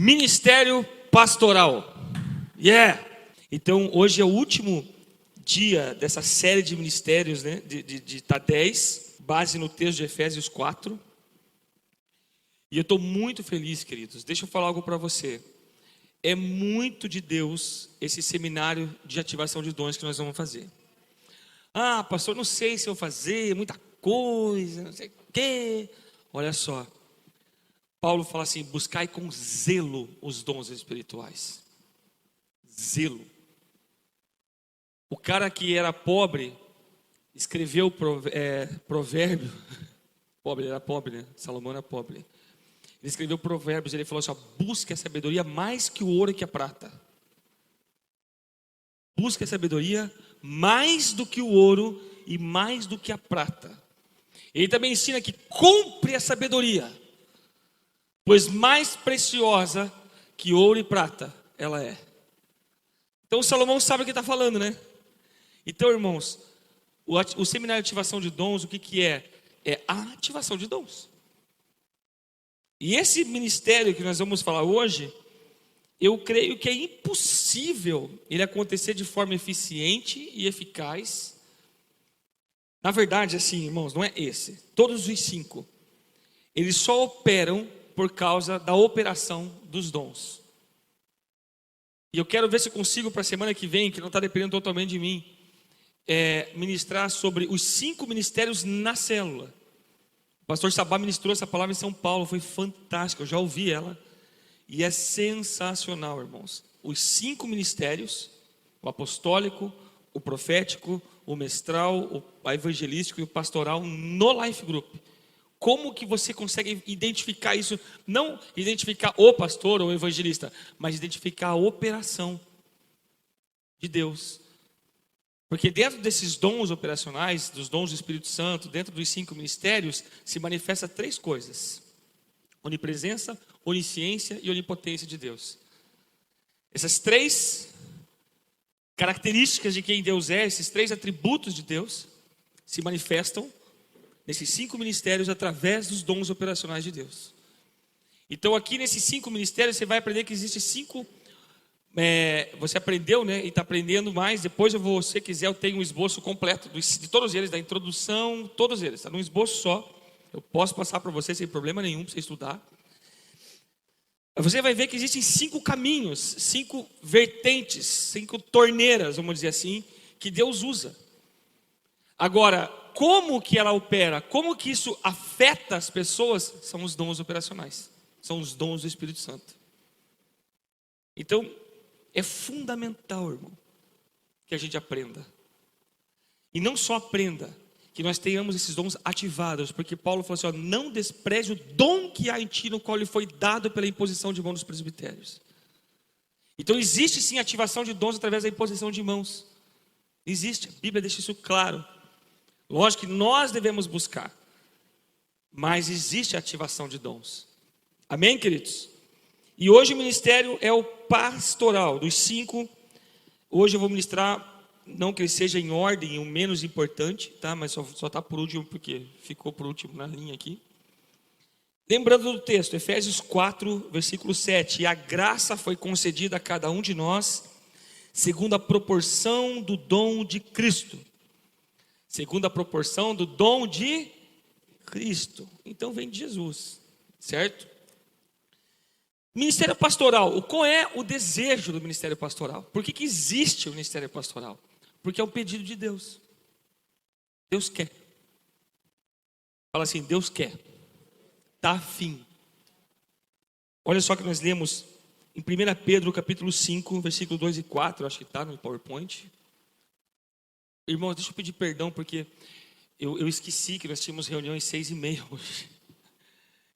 Ministério pastoral. Yeah! Então, hoje é o último dia dessa série de ministérios, né? De Tadéis, base no texto de Efésios 4. E eu estou muito feliz, queridos. Deixa eu falar algo para você. É muito de Deus esse seminário de ativação de dons que nós vamos fazer. Ah, pastor, não sei se eu vou fazer, muita coisa, não sei o quê. Olha só. Paulo fala assim: buscai com zelo os dons espirituais. Zelo. O cara que era pobre escreveu provérbio. Pobre, ele era pobre, né? Salomão era pobre. Ele escreveu provérbios, ele falou assim: ó, busque a sabedoria mais que o ouro e que a prata. Busque a sabedoria mais do que o ouro e mais do que a prata. Ele também ensina que compre a sabedoria, pois mais preciosa que ouro e prata ela é. Então Salomão sabe o que está falando, né? Então, irmãos, o seminário de ativação de dons, o que é? É a ativação de dons. E esse ministério que nós vamos falar hoje, eu creio que é impossível ele acontecer de forma eficiente e eficaz. Na verdade, assim, irmãos, não é esse. Todos os 5, eles só operam por causa da operação dos dons. E eu quero ver se eu consigo para a semana que vem, que não está dependendo totalmente de mim, ministrar sobre os 5 ministérios na célula. O pastor Sabá ministrou essa palavra em São Paulo, foi fantástico, eu já ouvi ela. E é sensacional, irmãos. Os 5 ministérios, o apostólico, o profético, o mestral, o evangelístico e o pastoral no Life Group. Como que você consegue identificar isso? Não identificar o pastor ou o evangelista, mas identificar a operação de Deus. Porque dentro desses dons operacionais, dos dons do Espírito Santo, dentro dos 5 ministérios, se manifesta 3 coisas: onipresença, onisciência e onipotência de Deus. Essas 3 características de quem Deus é, esses 3 atributos de Deus, se manifestam nesses 5 ministérios através dos dons operacionais de Deus. Então aqui nesses 5 ministérios você vai aprender que existem 5... você aprendeu, né? E está aprendendo mais. Depois, se você quiser, eu tenho um esboço completo de todos eles, da introdução, todos eles. Está num esboço só. Eu posso passar para você sem problema nenhum para você estudar. Você vai ver que existem 5 caminhos, 5 vertentes, 5 torneiras, vamos dizer assim, que Deus usa. Agora, como que ela opera? Como que isso afeta as pessoas? São os dons operacionais. São os dons do Espírito Santo. Então, é fundamental, irmão, que a gente aprenda. E não só aprenda, que nós tenhamos esses dons ativados, porque Paulo falou assim: ó, não despreze o dom que há em ti, no qual lhe foi dado pela imposição de mão dos presbitérios. Então existe sim ativação de dons através da imposição de mãos. Existe, a Bíblia deixa isso claro. Lógico que nós devemos buscar, mas existe a ativação de dons. Amém, queridos? E hoje o ministério é o pastoral. Dos 5, hoje eu vou ministrar, não que ele seja em ordem, o menos importante, tá? Mas só está por último, porque ficou por último na linha aqui. Lembrando do texto, Efésios 4, versículo 7. E a graça foi concedida a cada um de nós, segundo a proporção do dom de Cristo. Segundo a proporção do dom de Cristo. Então vem de Jesus, certo? Ministério pastoral, qual é o desejo do ministério pastoral? Por que existe o ministério pastoral? Porque é um pedido de Deus. Deus quer. Fala assim: Deus quer. Está afim. Olha só que nós lemos em 1 Pedro capítulo 5, versículo 2 e 4, acho que está no PowerPoint. Irmãos, deixa eu pedir perdão, porque eu esqueci que nós tínhamos reunião às 6h30 hoje.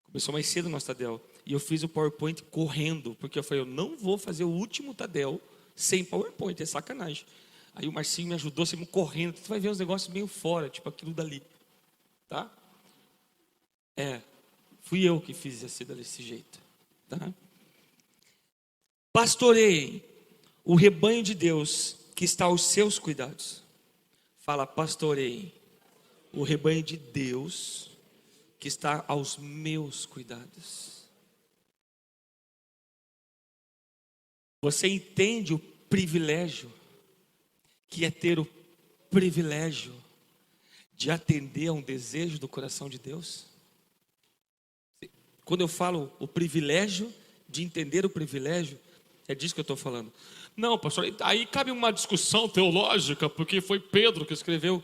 Começou mais cedo o nosso Tadel. E eu fiz o PowerPoint correndo, porque eu falei: eu não vou fazer o último Tadel sem PowerPoint, é sacanagem. Aí o Marcinho me ajudou, você me correndo, você vai ver uns negócios meio fora, tipo aquilo dali, tá? Fui eu que fiz desse jeito, tá? Pastoreiem o rebanho de Deus que está aos seus cuidados. Fala: pastoreiem o rebanho de Deus que está aos meus cuidados. Você entende o privilégio que é ter o privilégio de atender a um desejo do coração de Deus? Quando eu falo o privilégio de entender o privilégio, é disso que eu estou falando. Não, pastor, aí cabe uma discussão teológica, porque foi Pedro que escreveu.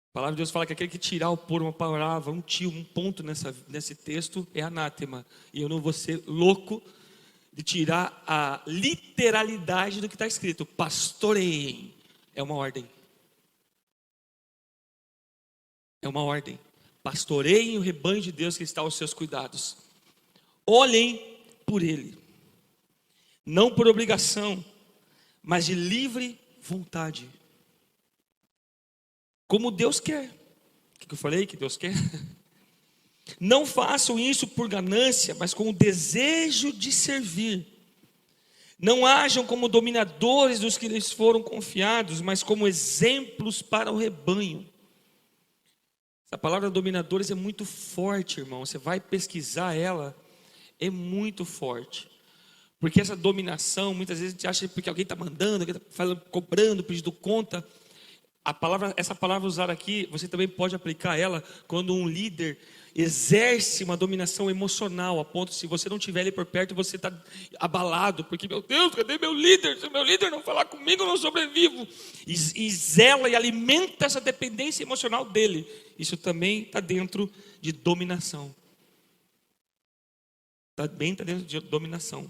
A palavra de Deus fala que aquele que tirar ou pôr uma palavra, um ponto nesse texto é anátema. E eu não vou ser louco de tirar a literalidade do que está escrito. Pastoreiem. É uma ordem. É uma ordem. Pastoreiem o rebanho de Deus que está aos seus cuidados. Olhem por ele. Não por obrigação, mas de livre vontade. Como Deus quer. O que eu falei que Deus quer? Não façam isso por ganância, mas com o desejo de servir. Não hajam como dominadores dos que lhes foram confiados, mas como exemplos para o rebanho. A palavra dominadores é muito forte, irmão. Você vai pesquisar ela, é muito forte. Porque essa dominação, muitas vezes a gente acha que porque alguém está mandando, alguém está cobrando, pedindo conta. Essa palavra usada aqui, você também pode aplicar ela quando um líder exerce uma dominação emocional, a ponto, se você não tiver ele por perto, você está abalado, porque, meu Deus, cadê meu líder? Se meu líder não falar comigo, eu não sobrevivo. E zela e alimenta essa dependência emocional dele. Isso também está dentro de dominação. Também está dentro de dominação.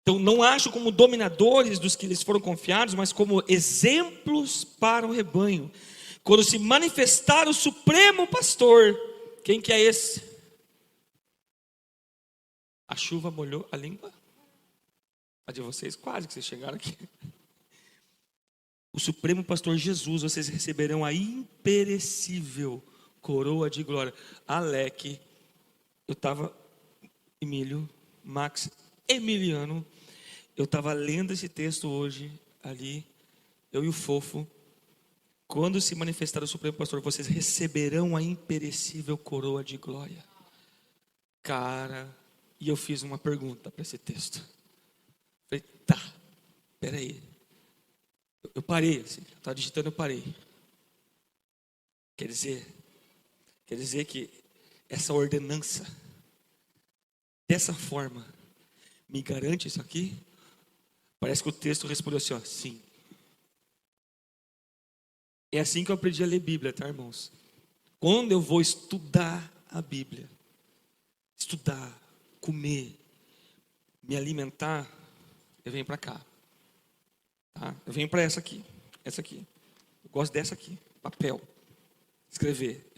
Então, não acho como dominadores dos que lhes foram confiados, mas como exemplos para o rebanho. Quando se manifestar o supremo pastor, quem que é esse? A chuva molhou a língua? A de vocês, quase que vocês chegaram aqui. O supremo pastor Jesus, vocês receberão a imperecível coroa de glória. Alec, eu estava, Emílio, Max, Emiliano, eu estava lendo esse texto hoje, ali, eu e o Fofo. Quando se manifestar o Supremo Pastor, vocês receberão a imperecível coroa de glória. Cara, e eu fiz uma pergunta para esse texto. Falei, tá, peraí. Eu parei, assim, eu estava digitando, eu parei. Quer dizer que essa ordenança, dessa forma, me garante isso aqui? Parece que o texto respondeu assim, ó, sim. É assim que eu aprendi a ler Bíblia, tá, irmãos? Quando eu vou estudar a Bíblia, estudar, comer, me alimentar, eu venho para cá. Tá? Eu venho para essa aqui. Eu gosto dessa aqui, papel. Escrever.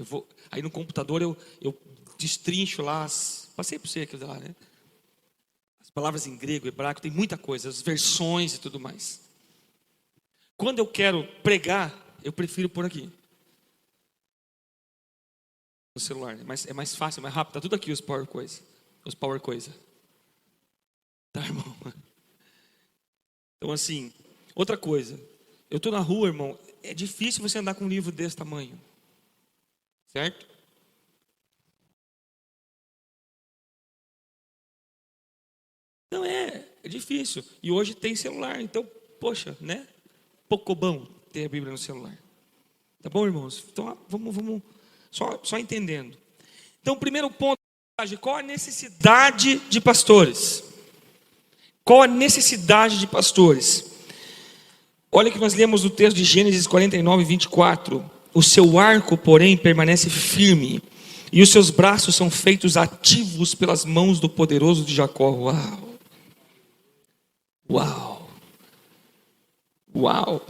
Aí no computador eu destrincho lá, passei por você aqui lá, né? As palavras em grego, hebraico, tem muita coisa, as versões e tudo mais. Quando eu quero pregar, eu prefiro por aqui. No celular, é mais fácil, é mais rápido. Tá tudo aqui os power coisa. Tá, irmão? Então assim, outra coisa. Eu estou na rua, irmão. É difícil você andar com um livro desse tamanho. Certo? Não é difícil. E hoje tem celular, então, poxa, né? Pouco bom ter a Bíblia no celular. Tá bom, irmãos? Então, vamos só entendendo. Então, o primeiro ponto, qual a necessidade de pastores? Qual a necessidade de pastores? Olha que nós lemos o texto de Gênesis 49, 24. O seu arco, porém, permanece firme, e os seus braços são feitos ativos pelas mãos do poderoso de Jacó. Uau! Uau! Uau!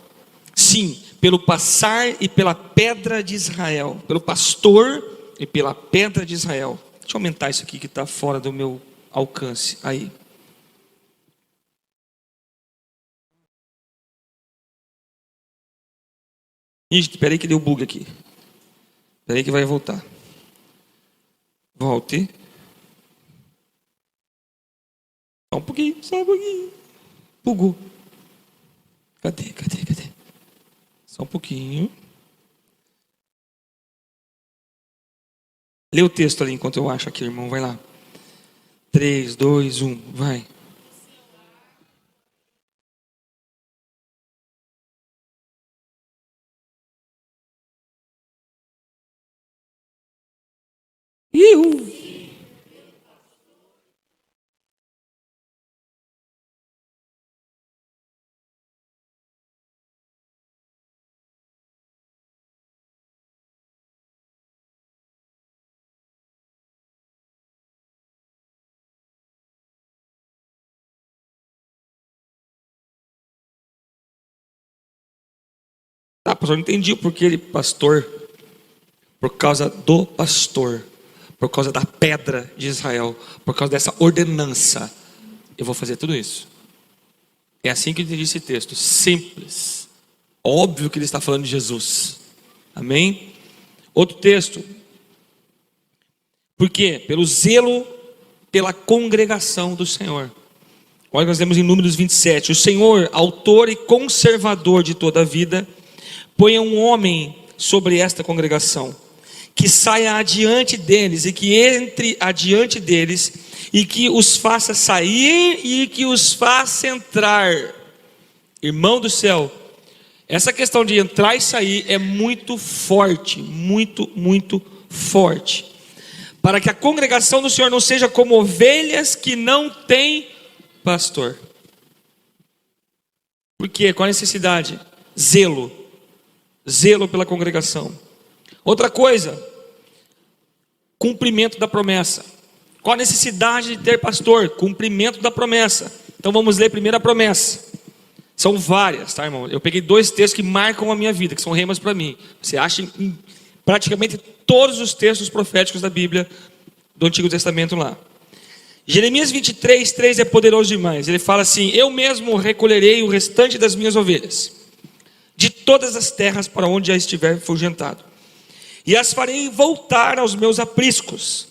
Sim, pelo passar e pela pedra de Israel, pelo pastor e pela pedra de Israel. Deixa eu aumentar isso aqui que está fora do meu alcance. Aí. Ixi, espera aí que deu bug aqui. Espera aí que vai voltar. Volte. Só um pouquinho. Bugou. Cadê? Só um pouquinho. Lê o texto ali enquanto eu acho aqui, irmão. Vai lá. 3, 2, 1, vai. Tá, pastor, não entendi o porquê ele pastor. Por causa do pastor, por causa da pedra de Israel, por causa dessa ordenança, eu vou fazer tudo isso. É assim que eu entendi esse texto, simples. Óbvio que ele está falando de Jesus. Amém? Outro texto. Por quê? Pelo zelo pela congregação do Senhor. Olha, nós lemos em Números 27. O Senhor, autor e conservador de toda a vida, ponha um homem sobre esta congregação, que saia adiante deles e que entre adiante deles, e que os faça sair e que os faça entrar. Irmão do céu, essa questão de entrar e sair é muito forte, muito forte, para que a congregação do Senhor não seja como ovelhas que não têm pastor. Por quê? Qual a necessidade? Zelo pela congregação. Outra coisa, cumprimento da promessa. Qual a necessidade de ter pastor? Cumprimento da promessa. Então vamos ler primeiro a promessa. São várias, tá, irmão? Eu peguei 2 textos que marcam a minha vida, que são remas para mim. Você acha em praticamente todos os textos proféticos da Bíblia do Antigo Testamento lá. Jeremias 23:3 é poderoso demais. Ele fala assim: eu mesmo recolherei o restante das minhas ovelhas de todas as terras para onde já estiver fugentado, e as farei voltar aos meus apriscos,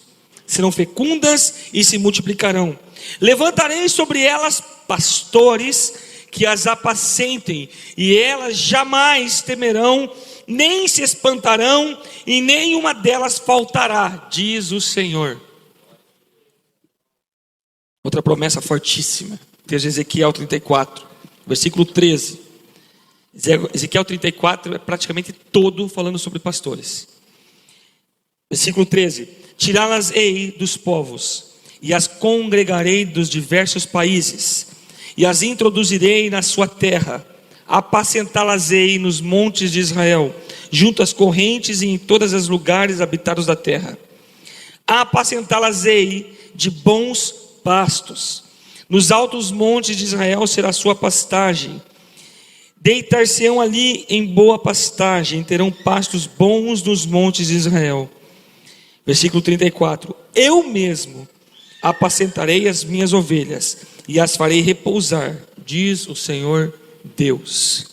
serão fecundas e se multiplicarão. Levantarei sobre elas pastores que as apacentem, e elas jamais temerão, nem se espantarão, e nenhuma delas faltará, diz o Senhor. Outra promessa fortíssima, texto de Ezequiel 34, versículo 13. Ezequiel 34 é praticamente todo falando sobre pastores. Versículo 13: tirá-las-ei dos povos, e as congregarei dos diversos países, e as introduzirei na sua terra, apacentá-las-ei nos montes de Israel, junto às correntes e em todos os lugares habitados da terra. Apacentá-las-ei de bons pastos, nos altos montes de Israel será a sua pastagem. Deitar-se-ão ali em boa pastagem, terão pastos bons nos montes de Israel. Versículo 34: eu mesmo apacentarei as minhas ovelhas e as farei repousar, diz o Senhor Deus.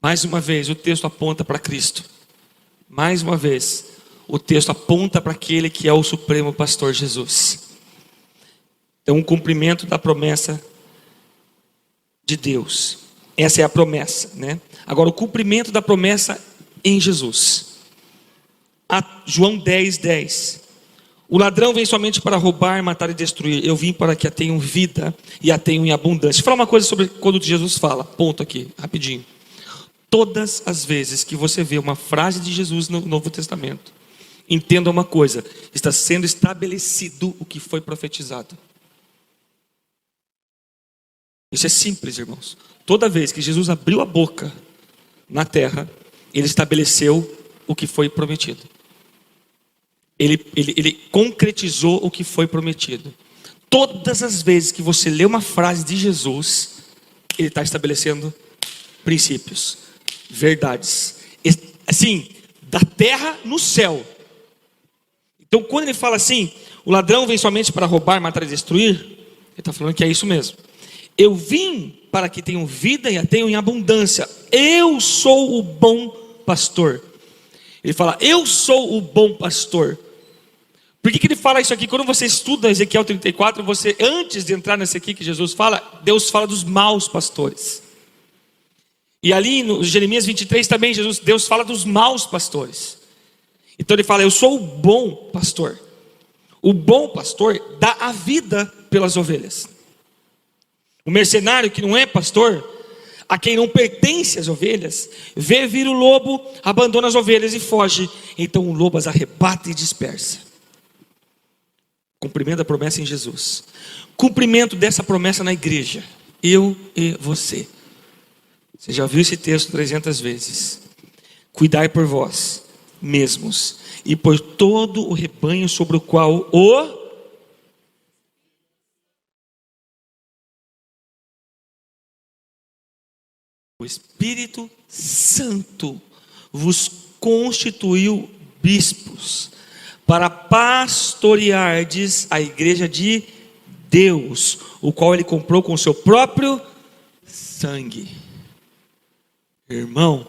Mais uma vez o texto aponta para Cristo. Mais uma vez o texto aponta para aquele que é o supremo pastor, Jesus. É um cumprimento da promessa de Deus. Essa é a promessa, né? Agora, o cumprimento da promessa em Jesus. João 10:10. O ladrão vem somente para roubar, matar e destruir. Eu vim para que a tenham vida e a tenham em abundância. Deixa eu falar uma coisa sobre quando Jesus fala. Ponto aqui, rapidinho. Todas as vezes que você vê uma frase de Jesus no Novo Testamento, entenda uma coisa: está sendo estabelecido o que foi profetizado. Isso é simples, irmãos. Toda vez que Jesus abriu a boca na terra, ele estabeleceu o que foi prometido. Ele concretizou o que foi prometido. Todas as vezes que você lê uma frase de Jesus, ele está estabelecendo princípios, verdades, assim, da terra no céu. Então, quando ele fala assim: o ladrão vem somente para roubar, matar e destruir, ele está falando que é isso mesmo. Eu vim para que tenham vida e a tenham em abundância. Eu sou o bom pastor. Ele fala: eu sou o bom pastor. Por que ele fala isso aqui? Quando você estuda Ezequiel 34, você, antes de entrar nesse aqui que Jesus fala, Deus fala dos maus pastores. E ali no Jeremias 23 também, Deus fala dos maus pastores. Então ele fala: eu sou o bom pastor. O bom pastor dá a vida pelas ovelhas. O mercenário que não é pastor, a quem não pertence as ovelhas, vê vir o lobo, abandona as ovelhas e foge. Então o lobo as arrebata e dispersa. Cumprimento da promessa em Jesus. Cumprimento dessa promessa na igreja. Eu e você. Você já viu esse texto 300 vezes. Cuidai por vós mesmos e por todo o rebanho sobre o qual o O Espírito Santo vos constituiu bispos para pastoreardes a igreja de Deus, o qual ele comprou com o seu próprio sangue. Irmão,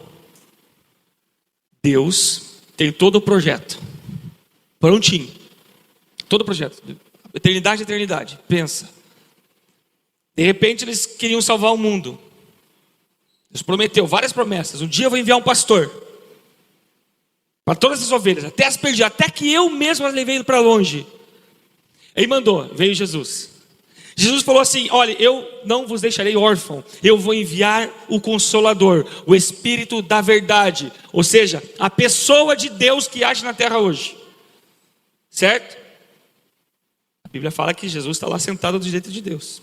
Deus tem todo o projeto prontinho, todo o projeto, eternidade, eternidade. Pensa, de repente eles queriam salvar o mundo. Deus prometeu várias promessas. Um dia eu vou enviar um pastor para todas as ovelhas, até as perdi, até que eu mesmo as levei para longe. Ele mandou, veio Jesus. Jesus falou assim: olha, eu não vos deixarei órfão, eu vou enviar o Consolador, o Espírito da verdade, ou seja, a pessoa de Deus que age na terra hoje, certo? A Bíblia fala que Jesus está lá sentado do direito de Deus.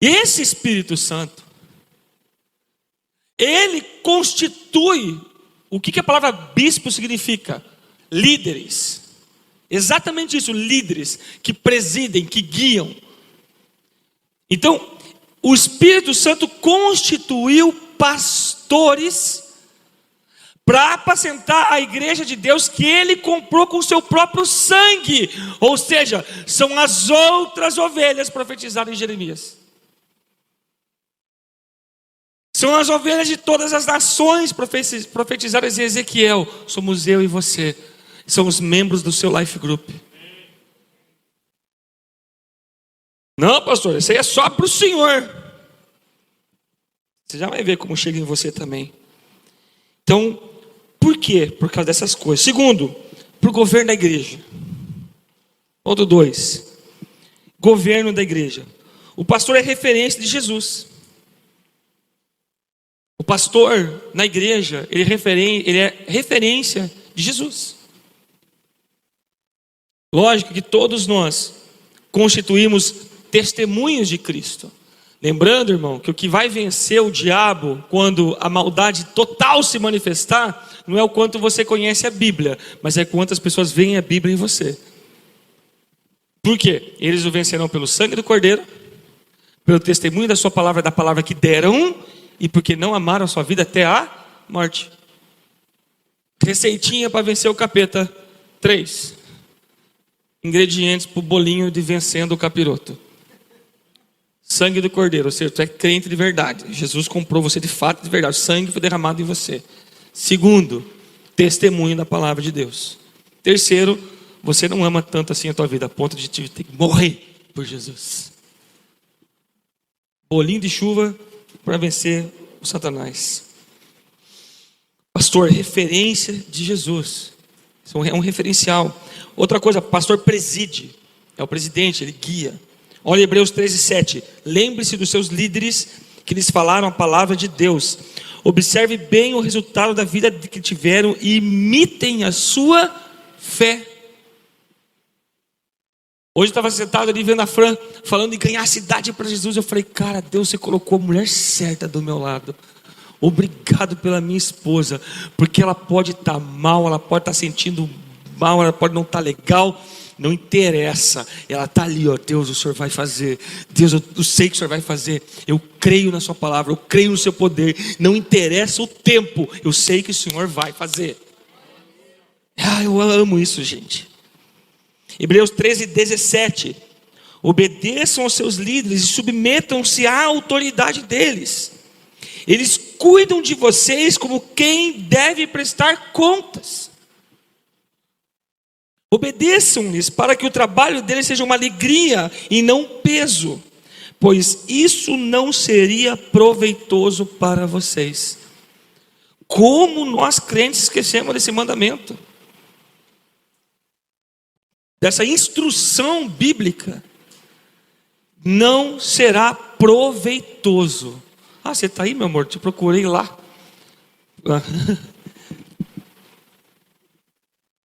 E esse Espírito Santo, ele constitui, o que a palavra bispo significa? Líderes. Exatamente isso, líderes que presidem, que guiam. Então, o Espírito Santo constituiu pastores para apacentar a igreja de Deus que ele comprou com o seu próprio sangue. Ou seja, são as outras ovelhas profetizadas em Jeremias. São as ovelhas de todas as nações profetizadas em Ezequiel. Somos eu e você. São os membros do seu life group. Não, pastor, isso aí é só para o Senhor. Você já vai ver como chega em você também. Então, por quê? Por causa dessas coisas. Segundo, para o governo da igreja. Ponto 2. Governo da igreja. O pastor é referência de Jesus. O pastor na igreja, ele é referência de Jesus. Lógico que todos nós constituímos testemunhos de Cristo. Lembrando, irmão, que o que vai vencer o diabo quando a maldade total se manifestar, não é o quanto você conhece a Bíblia, mas é quantas pessoas veem a Bíblia em você. Por quê? Eles o vencerão pelo sangue do Cordeiro, pelo testemunho da palavra que deram, e porque não amaram a sua vida até a morte. Receitinha para vencer o capeta: 3 ingredientes para o bolinho de vencendo o capiroto. Sangue do Cordeiro, ou seja, tu é crente de verdade. Jesus comprou você de fato, de verdade. O sangue foi derramado em você. Segundo, testemunho da palavra de Deus. Terceiro, você não ama tanto assim a tua vida, a ponto de ter que morrer por Jesus. Bolinho de chuva para vencer o Satanás. Pastor, referência de Jesus. Isso é um referencial. Outra coisa, pastor preside. É o presidente, ele guia. Olha Hebreus 13:7. Lembre-se dos seus líderes que lhes falaram a palavra de Deus. Observe bem o resultado da vida que tiveram e imitem a sua fé. Hoje eu estava sentado ali vendo a Fran falando em ganhar a cidade para Jesus. Eu falei: cara, Deus, você colocou a mulher certa do meu lado. Obrigado pela minha esposa, porque ela pode estar mal, ela pode estar sentindo mal, ela pode não estar legal, não interessa, ela está ali, ó. Deus, o Senhor vai fazer. Deus, eu sei que o Senhor vai fazer. Eu creio na sua palavra, eu creio no seu poder. Não interessa o tempo, eu sei que o Senhor vai fazer. Eu amo isso, gente. Hebreus 13:17. Obedeçam aos seus líderes e submetam-se à autoridade deles. Eles cuidam de vocês como quem deve prestar contas. Obedeçam-lhes para que o trabalho deles seja uma alegria e não um peso, pois isso não seria proveitoso para vocês. Como nós crentes esquecemos desse mandamento, dessa instrução bíblica? Não será proveitoso. Você está aí, meu amor? Te procurei lá.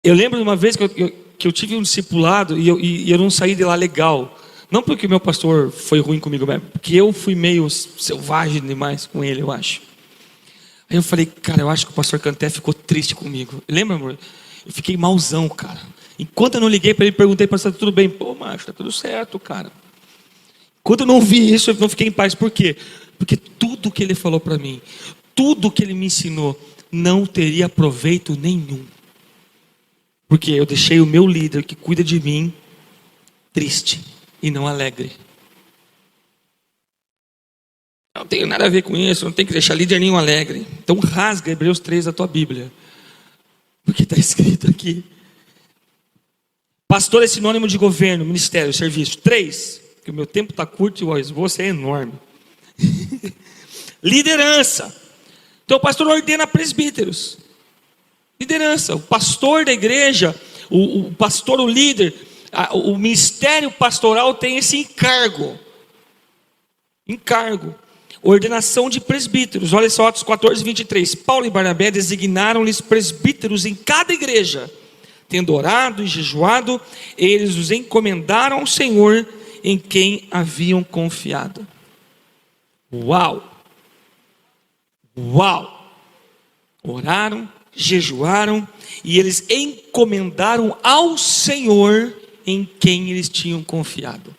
Eu lembro de uma vez que eu tive um discipulado e eu não saí de lá legal. Não porque meu pastor foi ruim comigo, mas porque eu fui meio selvagem demais com ele, eu acho. Aí eu falei: cara, eu acho que o pastor Canté ficou triste comigo. Lembra, amor? Eu fiquei malzão, cara. Enquanto eu não liguei para ele, perguntei: pastor, tudo bem? Pô, macho, tá tudo certo, cara. Enquanto eu não vi isso, eu não fiquei em paz. Por quê? Porque tudo que ele falou para mim, tudo que ele me ensinou, não teria proveito nenhum. Porque eu deixei o meu líder que cuida de mim triste e não alegre. Não tenho nada a ver com isso, não tem que deixar líder nenhum alegre. Então rasga Hebreus 3 da tua Bíblia. Porque está escrito aqui. Pastor é sinônimo de governo, ministério, serviço. 3, que o meu tempo está curto e o esboço é enorme. Liderança. Então o pastor ordena presbíteros. Liderança. O pastor da igreja, o pastor, o líder, o ministério pastoral tem esse encargo. Ordenação de presbíteros. Olha só, Atos 14, 23. Paulo e Barnabé designaram-lhes presbíteros em cada igreja. Tendo orado e jejuado, eles os encomendaram ao Senhor em quem haviam confiado. Uau! Oraram, jejuaram e eles encomendaram ao Senhor em quem eles tinham confiado.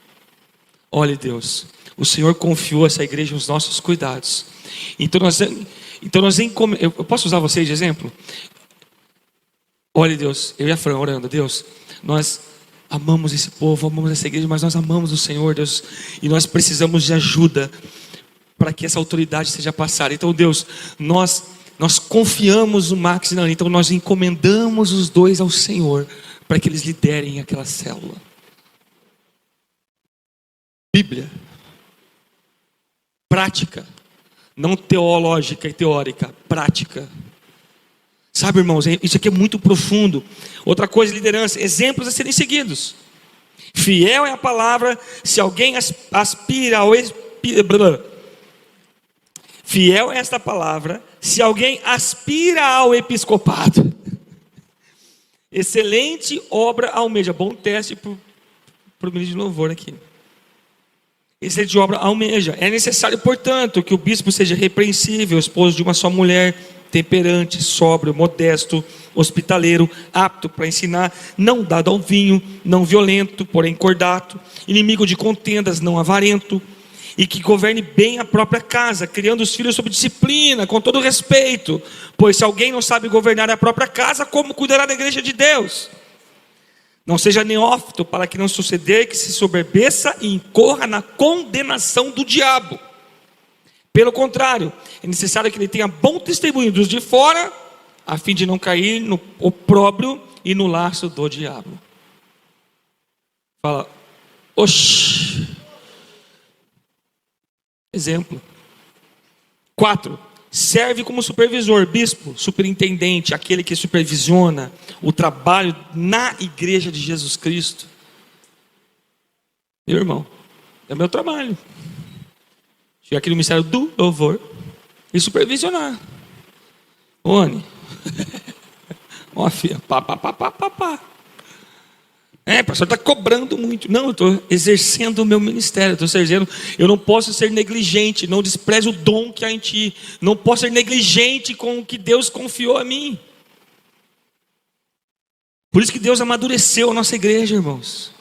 Olha, Deus, o Senhor confiou essa igreja nos nossos cuidados. Então nós eu posso usar vocês de exemplo? Olha, Deus, eu e a Fran orando, Deus, nós amamos esse povo, amamos essa igreja, mas nós amamos o Senhor, Deus, e nós precisamos de ajuda para que essa autoridade seja passada. Então, Deus, nós confiamos no Max e na Ana, então nós encomendamos os dois ao Senhor para que eles liderem aquela célula. Bíblia, prática, não teológica e teórica, prática. Sabe, irmãos, isso aqui é muito profundo. Outra coisa, liderança, exemplos a serem seguidos. Fiel é a palavra, se alguém aspira ao fiel é esta palavra, se alguém aspira ao episcopado. Excelente obra almeja. Bom teste para o ministro de louvor aqui. Excelente obra almeja. É necessário, portanto, que o bispo seja repreensível, esposo de uma só mulher, temperante, sóbrio, modesto, hospitaleiro, apto para ensinar, não dado ao vinho, não violento, porém cordato, inimigo de contendas, não avarento, e que governe bem a própria casa, criando os filhos sob disciplina, com todo respeito, pois se alguém não sabe governar a própria casa, como cuidará da igreja de Deus? Não seja neófito, para que não suceder que se soberbeça e incorra na condenação do diabo. Pelo contrário, é necessário que ele tenha bom testemunho dos de fora, a fim de não cair no opróbrio e no laço do diabo. Fala, oxi. Exemplo. 4. Serve como supervisor, bispo, superintendente, aquele que supervisiona o trabalho na igreja de Jesus Cristo. Meu irmão, é o meu trabalho. Chegar aqui no ministério do louvor e supervisionar. Oni. Ó, filha, pá. Pastor, está cobrando muito. Não, eu estou exercendo o meu ministério. Eu não posso ser negligente. Não despreze o dom que há em ti. Não posso ser negligente com o que Deus confiou a mim. Por isso que Deus amadureceu a nossa igreja, irmãos.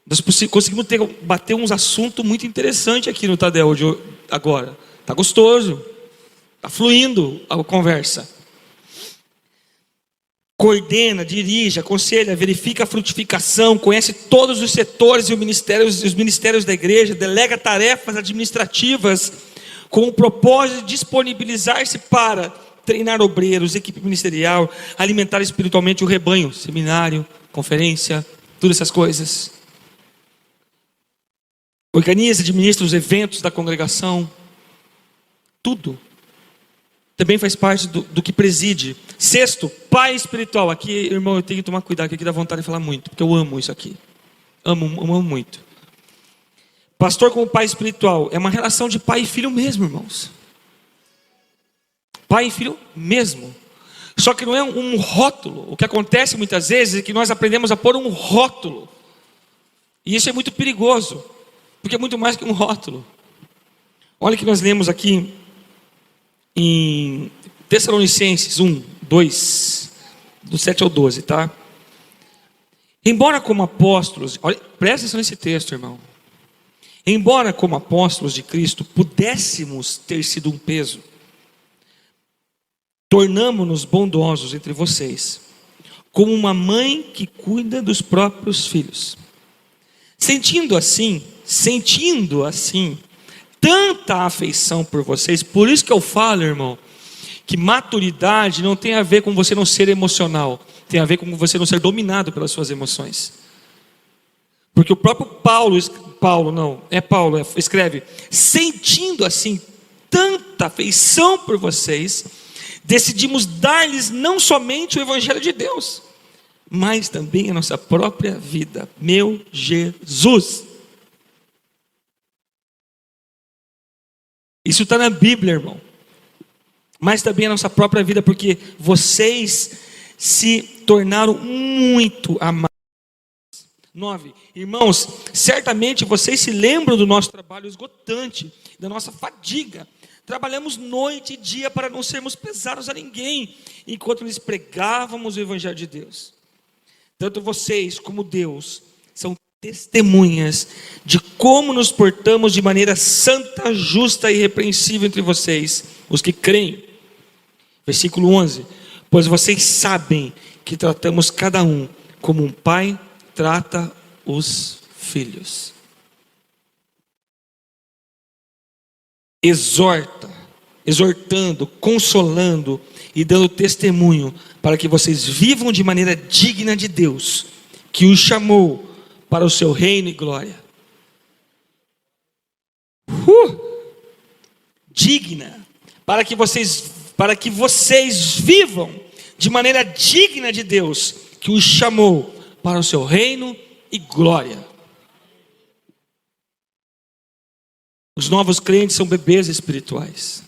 Nós conseguimos bater uns assuntos muito interessantes aqui no Tadel agora. Está gostoso. Está fluindo a conversa. Coordena, dirige, aconselha, verifica a frutificação, conhece todos os setores e os ministérios da igreja, delega tarefas administrativas com o propósito de disponibilizar-se para treinar obreiros, equipe ministerial, alimentar espiritualmente o rebanho, seminário, conferência, todas essas coisas. Organiza, administra os eventos da congregação, tudo. Também faz parte do que preside. 6, pai espiritual. Aqui, irmão, eu tenho que tomar cuidado, que aqui dá vontade de falar muito, porque eu amo isso aqui. Amo muito. Pastor como pai espiritual é uma relação de pai e filho mesmo, irmãos. Pai e filho mesmo. Só que não é um rótulo. O que acontece muitas vezes é que nós aprendemos a pôr um rótulo. E isso é muito perigoso, porque é muito mais que um rótulo. Olha o que nós lemos aqui em Tessalonicenses 1, 2, do 7 ao 12, tá? Embora como apóstolos, olha, presta atenção nesse texto, irmão. Embora como apóstolos de Cristo pudéssemos ter sido um peso, tornamo-nos bondosos entre vocês, como uma mãe que cuida dos próprios filhos. Sentindo assim tanta afeição por vocês. Por isso que eu falo, irmão, que maturidade não tem a ver com você não ser emocional, tem a ver com você não ser dominado pelas suas emoções. Porque o próprio Paulo escreve: sentindo assim tanta afeição por vocês, decidimos dar-lhes não somente o Evangelho de Deus, mas também a nossa própria vida. Meu Jesus! Isso está na Bíblia, irmão. Mas também a nossa própria vida, porque vocês se tornaram muito amados. 9. Irmãos, certamente vocês se lembram do nosso trabalho esgotante, da nossa fadiga. Trabalhamos noite e dia para não sermos pesados a ninguém, enquanto lhes pregávamos o Evangelho de Deus. Tanto vocês como Deus são testemunhas de como nos portamos de maneira santa, justa e irrepreensível entre vocês, os que creem. Versículo 11: pois vocês sabem que tratamos cada um como um pai trata os filhos. Exortando, consolando e dando testemunho, para que vocês vivam de maneira digna de Deus, que os chamou para o seu reino e glória. Digna, para que vocês vivam de maneira digna de Deus, que os chamou para o seu reino e glória. Os novos crentes são bebês espirituais.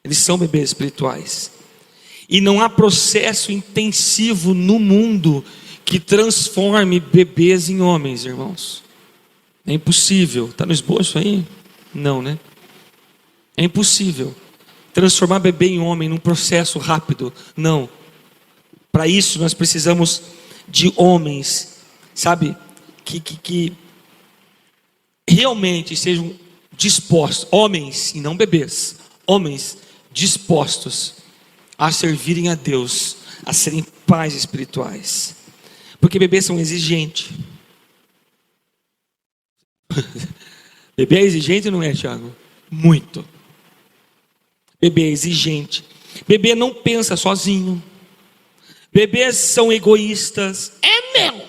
Eles são bebês espirituais. E não há processo intensivo no mundo que transforme bebês em homens, irmãos. É impossível. Está no esboço aí? Não, né? É impossível transformar bebê em homem num processo rápido. Não. Para isso nós precisamos de homens, sabe, que realmente sejam dispostos, homens e não bebês, homens dispostos a servirem a Deus, a serem pais espirituais. Porque bebês são exigentes. Bebê é exigente, não é, Thiago? Muito. Bebê é exigente. Bebê não pensa sozinho. Bebês são egoístas. É meu.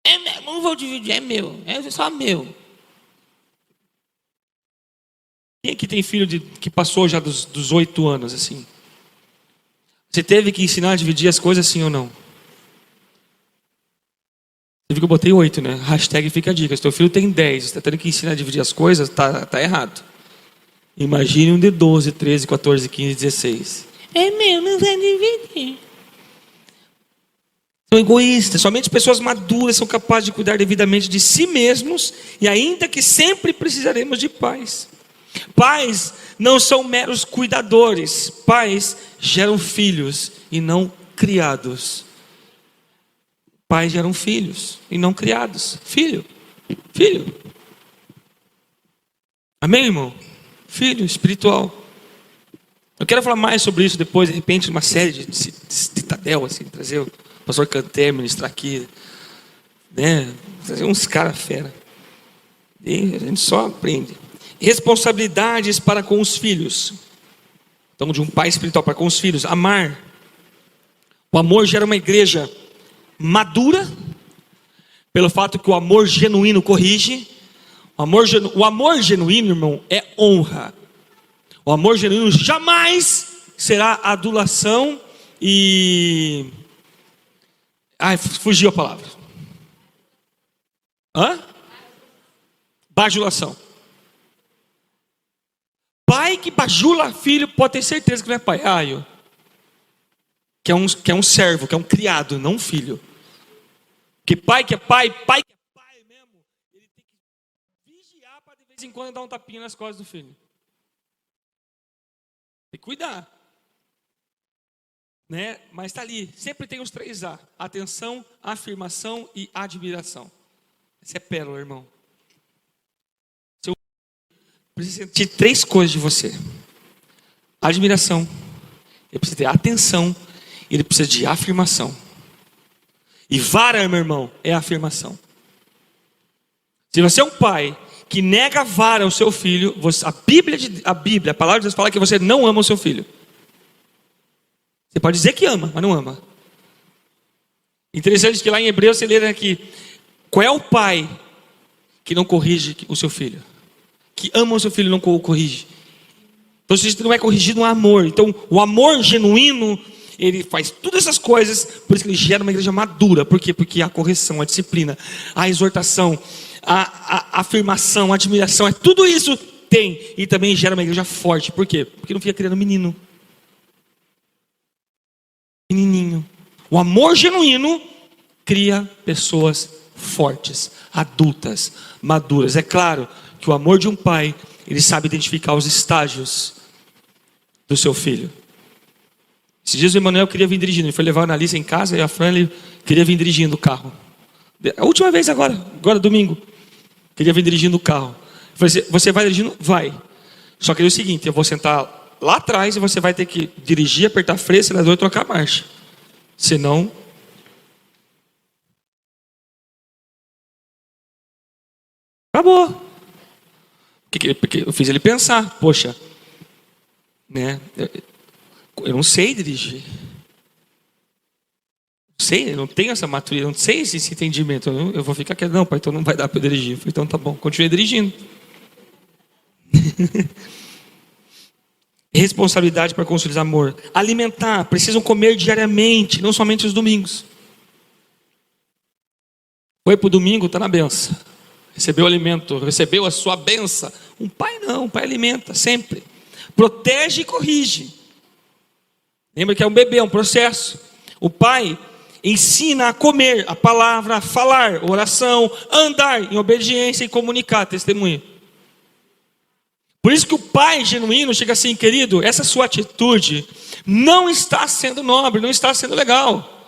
É meu. Não vou dividir, é meu. É só meu. Quem aqui tem filho que passou já dos 8 anos assim? Você teve que ensinar a dividir as coisas sim ou não? Você viu que eu botei 8, né? Hashtag fica a dica. Se teu filho tem 10, você está tendo que ensinar a dividir as coisas, tá errado. Imagine um de 12, 13, 14, 15, 16. É meu, não vai dividir. São egoístas. Somente pessoas maduras são capazes de cuidar devidamente de si mesmos, e ainda que sempre precisaremos de pais. Pais não são meros cuidadores. Pais geram filhos e não criados. Pais geram filhos e não criados. Filho. Amém, irmão? Filho espiritual. Eu quero falar mais sobre isso depois, de repente, uma série de Citadel, assim, trazer o pastor Canté ministrar aqui, né? Trazer uns caras fera. E a gente só aprende. Responsabilidades para com os filhos. Então, de um pai espiritual para com os filhos. Amar. O amor gera uma igreja madura, pelo fato que o amor genuíno corrige. O amor genuíno, irmão, é honra. O amor genuíno jamais será adulação e... fugiu a palavra. Bajulação. Pai que bajula filho pode ter certeza que não é pai. Que é um servo, que é um criado, não um filho. Que pai mesmo, ele tem que vigiar para de vez em quando dar um tapinha nas costas do filho. Tem que cuidar. Né? Mas está ali, sempre tem os 3 A: atenção, afirmação e admiração. Essa é pérola, irmão. Seu precisa sentir 3 coisas de você: admiração, ele precisa ter atenção, ele precisa de afirmação. E vara, meu irmão, é afirmação. Se você é um pai que nega vara ao seu filho, a Bíblia, a palavra de Deus fala que você não ama o seu filho. Você pode dizer que ama, mas não ama. Interessante que lá em Hebreus você lê aqui: qual é o pai que não corrige o seu filho? Que ama o seu filho e não o corrige? Então se não é corrigido no amor. Então o amor genuíno, ele faz todas essas coisas. Por isso que ele gera uma igreja madura. Por quê? Porque a correção, a disciplina, a exortação, a afirmação, a admiração, tudo isso tem. E também gera uma igreja forte. Por quê? Porque não fica criando menininho. O amor genuíno cria pessoas fortes, adultas, maduras. É claro que o amor de um pai, ele sabe identificar os estágios do seu filho. Esses dias o Emanuel queria vir dirigindo. Ele foi levar a Analisa em casa e a Fran, ele queria vir dirigindo o carro. A última vez agora domingo. Queria vir dirigindo o carro. Eu falei assim: você vai dirigindo? Vai. Só que é o seguinte: eu vou sentar lá atrás e você vai ter que dirigir, apertar freio, acelerador e trocar a marcha. Senão... acabou. Porque eu fiz ele pensar: poxa, né? Eu não sei dirigir. Não sei, eu não tenho essa maturidade, não sei esse entendimento. Eu vou ficar quieto. Não, pai, então não vai dar para eu dirigir. Eu falei: então tá bom, continuei dirigindo. Responsabilidade para construir amor. Alimentar, precisam comer diariamente, não somente os domingos. Foi para o domingo, está na benção. Recebeu o alimento, recebeu a sua benção. Um pai não, um pai alimenta sempre. Protege e corrige. Lembra que é um bebê, é um processo. O pai ensina a comer a palavra, a falar, oração, andar em obediência e comunicar, testemunho. Por isso que o pai genuíno chega assim: querido, essa sua atitude não está sendo nobre, não está sendo legal.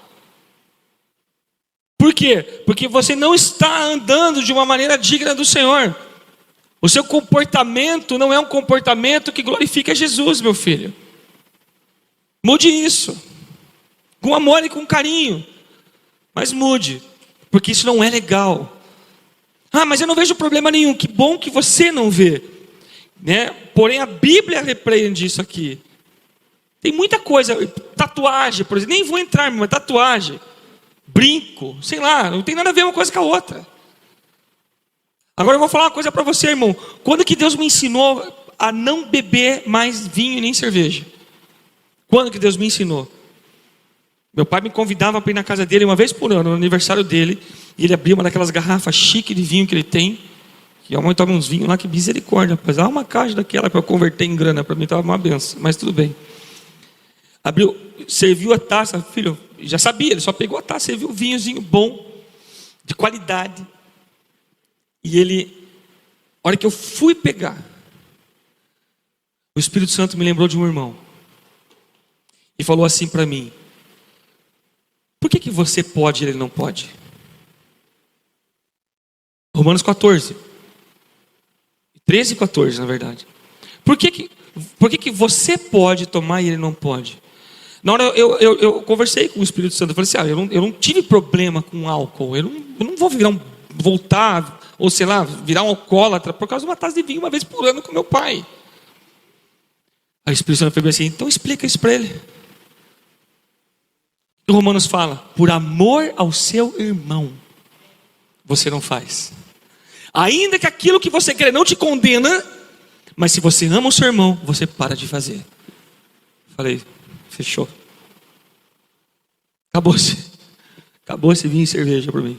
Por quê? Porque você não está andando de uma maneira digna do Senhor. O seu comportamento não é um comportamento que glorifica Jesus, meu filho. Mude isso. Com amor e com carinho. Mas mude. Porque isso não é legal. Ah, mas eu não vejo problema nenhum. Que bom que você não vê. Né? Porém a Bíblia repreende isso aqui. Tem muita coisa. Tatuagem, por exemplo. Nem vou entrar, mas tatuagem. Brinco, sei lá, não tem nada a ver uma coisa com a outra. Agora eu vou falar uma coisa para você, irmão. Quando que Deus me ensinou a não beber mais vinho e nem cerveja? Quando que Deus me ensinou? Meu pai me convidava para ir na casa dele uma vez por ano, no aniversário dele, e ele abria uma daquelas garrafas chique de vinho que ele tem. E a mãe toma uns vinhos lá, que misericórdia, rapaz. Dá uma caixa daquela para eu converter em grana, para mim estava uma benção, mas tudo bem. Abriu, serviu a taça, filho, já sabia, ele só pegou a taça, serviu um vinhozinho bom, de qualidade. E ele, a hora que eu fui pegar, o Espírito Santo me lembrou de um irmão. E falou assim para mim: por que você pode e ele não pode? Romanos 14. 13 e 14, na verdade. Por que você pode tomar e ele não pode? Na hora eu conversei com o Espírito Santo. Eu falei assim: eu não tive problema com álcool. Eu não vou voltar, ou sei lá, virar um alcoólatra por causa de uma taça de vinho uma vez por ano com meu pai. Aí o Espírito Santo falou assim: então explica isso para ele. E o Romanos fala: por amor ao seu irmão, você não faz. Ainda que aquilo que você quer não te condena, mas se você ama o seu irmão, você para de fazer. Falei: fechou. Acabou-se. Acabou-se vinho e cerveja para mim.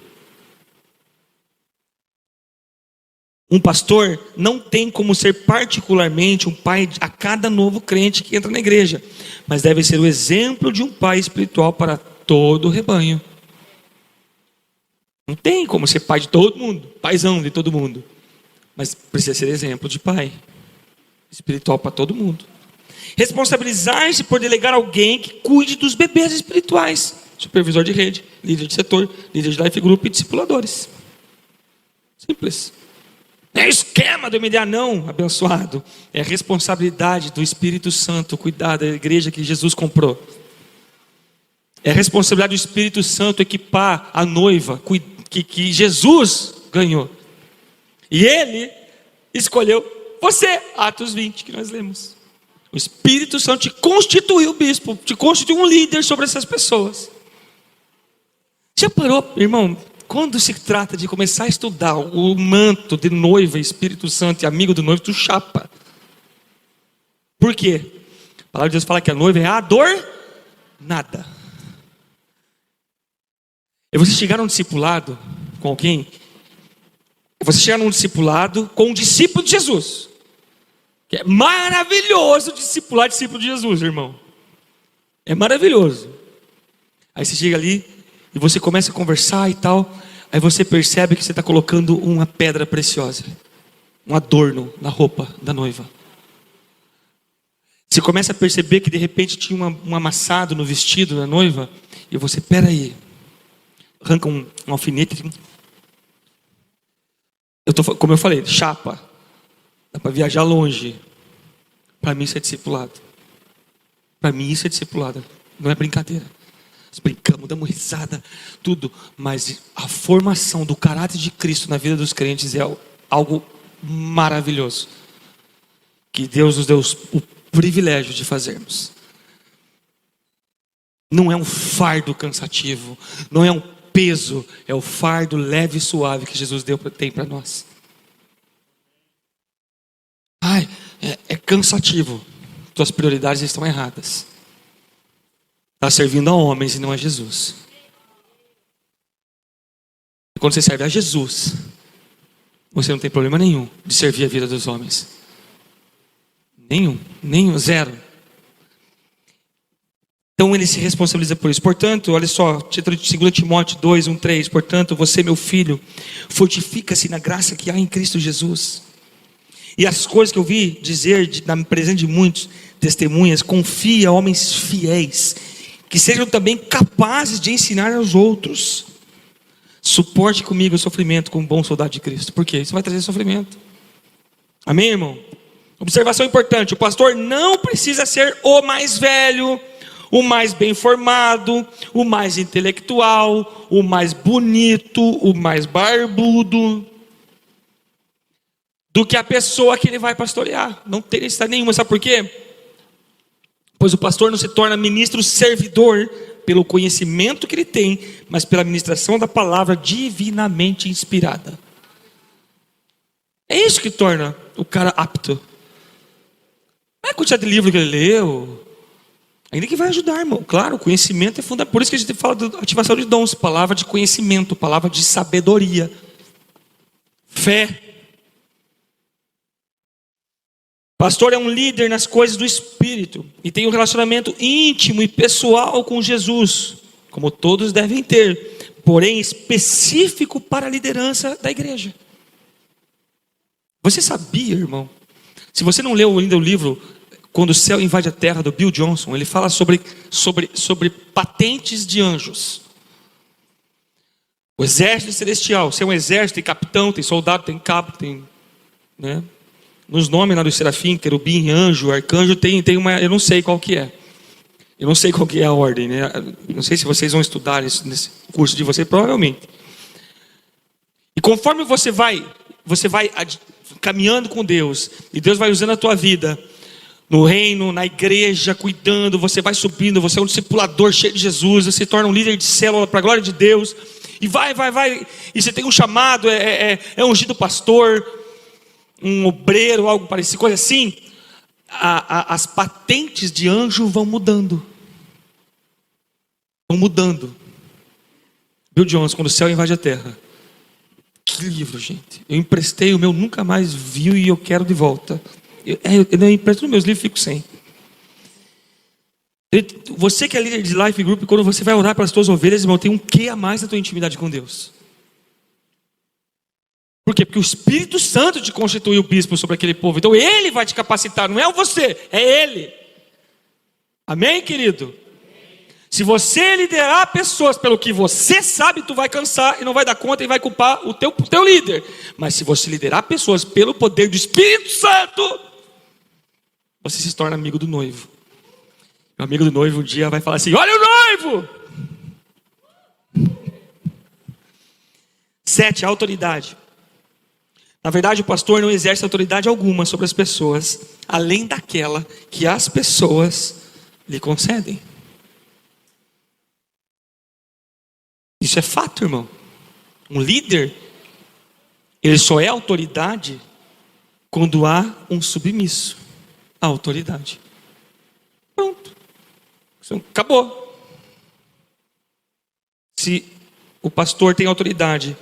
Um pastor não tem como ser particularmente um pai a cada novo crente que entra na igreja, mas deve ser o exemplo de um pai espiritual para todo o rebanho. Não tem como ser pai de todo mundo, paizão de todo mundo, mas precisa ser exemplo de pai espiritual para todo mundo. Responsabilizar-se por delegar alguém que cuide dos bebês espirituais: supervisor de rede, líder de setor, líder de life group e discipuladores. Simples. Não é esquema do MDA, não, abençoado. É responsabilidade do Espírito Santo cuidar da igreja que Jesus comprou. É responsabilidade do Espírito Santo equipar a noiva que Jesus ganhou. E Ele escolheu você, Atos 20, que nós lemos. O Espírito Santo te constituiu bispo, te constituiu um líder sobre essas pessoas. Já parou, irmão? Quando se trata de começar a estudar o manto de noiva, Espírito Santo e amigo do noivo, tu chapa. Por quê? A palavra de Deus fala que a noiva é adornada. É você chegar num discipulado com alguém, é você chegar num discipulado com um discípulo de Jesus. Que é maravilhoso discipular discípulo de Jesus, irmão. É maravilhoso. Aí você chega ali e você começa a conversar e tal. Aí você percebe que você está colocando uma pedra preciosa, um adorno na roupa da noiva. Você começa a perceber que de repente tinha um amassado no vestido da noiva. E você, peraí, arranca um alfinete. Como eu falei, chapa. Dá para viajar longe. Para mim isso é discipulado. Para mim isso é discipulado. Não é brincadeira. Nós brincamos, damos risada, tudo. Mas a formação do caráter de Cristo na vida dos crentes é algo maravilhoso. Que Deus nos deu o privilégio de fazermos. Não é um fardo cansativo. Não é um peso. É o fardo leve e suave que Jesus tem para nós. Ai, é cansativo. Tuas prioridades estão erradas. Está servindo a homens e não a Jesus. E quando você serve a Jesus, você não tem problema nenhum de servir a vida dos homens. Nenhum, zero. Então ele se responsabiliza por isso. Portanto, olha só, título de 2 Timóteo 2, 1, 3. Portanto, você, meu filho, fortifica-se na graça que há em Cristo Jesus. E as coisas que eu vi dizer na presença de muitos testemunhas, confia a homens fiéis, que sejam também capazes de ensinar aos outros. Suporte comigo o sofrimento como um bom soldado de Cristo. Por quê? Isso vai trazer sofrimento. Amém, irmão? Observação importante: o pastor não precisa ser o mais velho, o mais bem formado, o mais intelectual, o mais bonito, o mais barbudo, do que a pessoa que ele vai pastorear. Não tem necessidade nenhuma. Sabe por quê? Pois o pastor não se torna ministro servidor pelo conhecimento que ele tem, mas pela ministração da palavra divinamente inspirada. É isso que torna o cara apto. Não é a quantidade de livro que ele leu. Ainda que vai ajudar, irmão. Claro, o conhecimento é fundamental. Por isso que a gente fala de ativação de dons. Palavra de conhecimento, palavra de sabedoria, fé. Pastor é um líder nas coisas do Espírito e tem um relacionamento íntimo e pessoal com Jesus, como todos devem ter, porém específico para a liderança da igreja. Você sabia, irmão? Se você não leu ainda o livro Quando o Céu Invade a Terra, do Bill Johnson, ele fala sobre patentes de anjos. O exército celestial, se é um exército, tem capitão, tem soldado, tem cabo, tem, né? Nos nomes lá do serafim, querubim, anjo, arcanjo, tem uma, eu não sei qual que é. Eu não sei qual que é a ordem, né? Não sei se vocês vão estudar isso nesse curso de vocês, provavelmente. E conforme você vai caminhando com Deus, e Deus vai usando a tua vida, no reino, na igreja, cuidando, você vai subindo, você é um discipulador cheio de Jesus, você se torna um líder de célula para a glória de Deus, e vai, e você tem um chamado, é ungido pastor, um obreiro, algo parecido, coisa assim. As patentes de anjo vão mudando. Bill Johnson, Quando o Céu Invade a Terra. Que livro, gente. Eu emprestei o meu, nunca mais viu, e eu quero de volta. Eu empresto os meus livros, fico sem. Você que é líder de life group, quando você vai orar para as tuas ovelhas, irmão, tem um quê a mais na tua intimidade com Deus. Por quê? Porque o Espírito Santo te constituiu bispo sobre aquele povo. Então Ele vai te capacitar, não é você, é Ele. Amém, querido? Se você liderar pessoas pelo que você sabe, tu vai cansar e não vai dar conta e vai culpar o teu líder. Mas se você liderar pessoas pelo poder do Espírito Santo, você se torna amigo do noivo. O amigo do noivo um dia vai falar assim: olha o noivo! 7, autoridade. Na verdade, o pastor não exerce autoridade alguma sobre as pessoas, além daquela que as pessoas lhe concedem. Isso é fato, irmão. Um líder, ele só é autoridade quando há um submisso à autoridade. Pronto. Acabou. Se o pastor tem autoridade,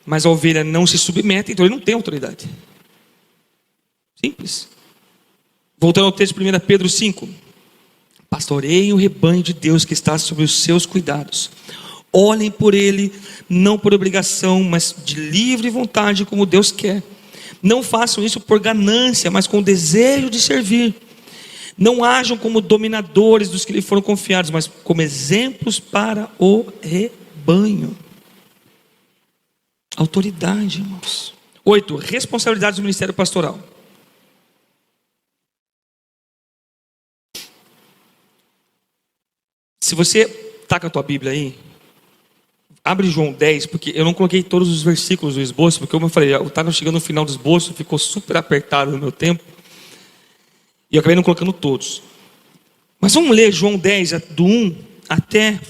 mas a ovelha não se submete, então ele não tem autoridade. Simples. Voltando ao texto de 1 Pedro 5. Pastoreiem o rebanho de Deus que está sob os seus cuidados. Olhem por ele, não por obrigação, mas de livre vontade, como Deus quer. Não façam isso por ganância, mas com desejo de servir. Não ajam como dominadores dos que lhe foram confiados, mas como exemplos para o rebanho. Autoridade, irmãos. 8, responsabilidades do ministério pastoral. Se você está com a tua Bíblia aí, abre João 10, porque eu não coloquei todos os versículos do esboço, porque como eu falei, eu estava chegando no final do esboço, ficou super apertado no meu tempo, e eu acabei não colocando todos. Mas vamos ler João 10, do 1 até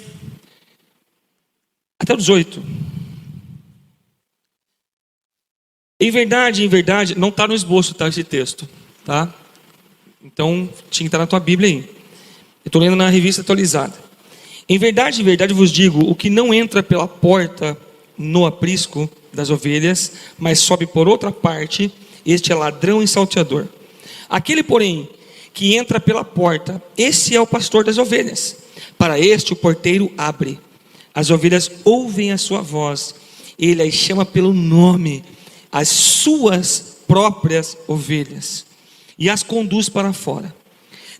o 18. Em verdade, não está no esboço, tá, esse texto, tá? Então, tinha que estar na tua Bíblia aí. Eu estou lendo na revista atualizada. Em verdade vos digo, o que não entra pela porta no aprisco das ovelhas, mas sobe por outra parte, este é ladrão e salteador. Aquele, porém, que entra pela porta, esse é o pastor das ovelhas. Para este o porteiro abre. As ovelhas ouvem a sua voz, ele as chama pelo nome, as suas próprias ovelhas, e as conduz para fora.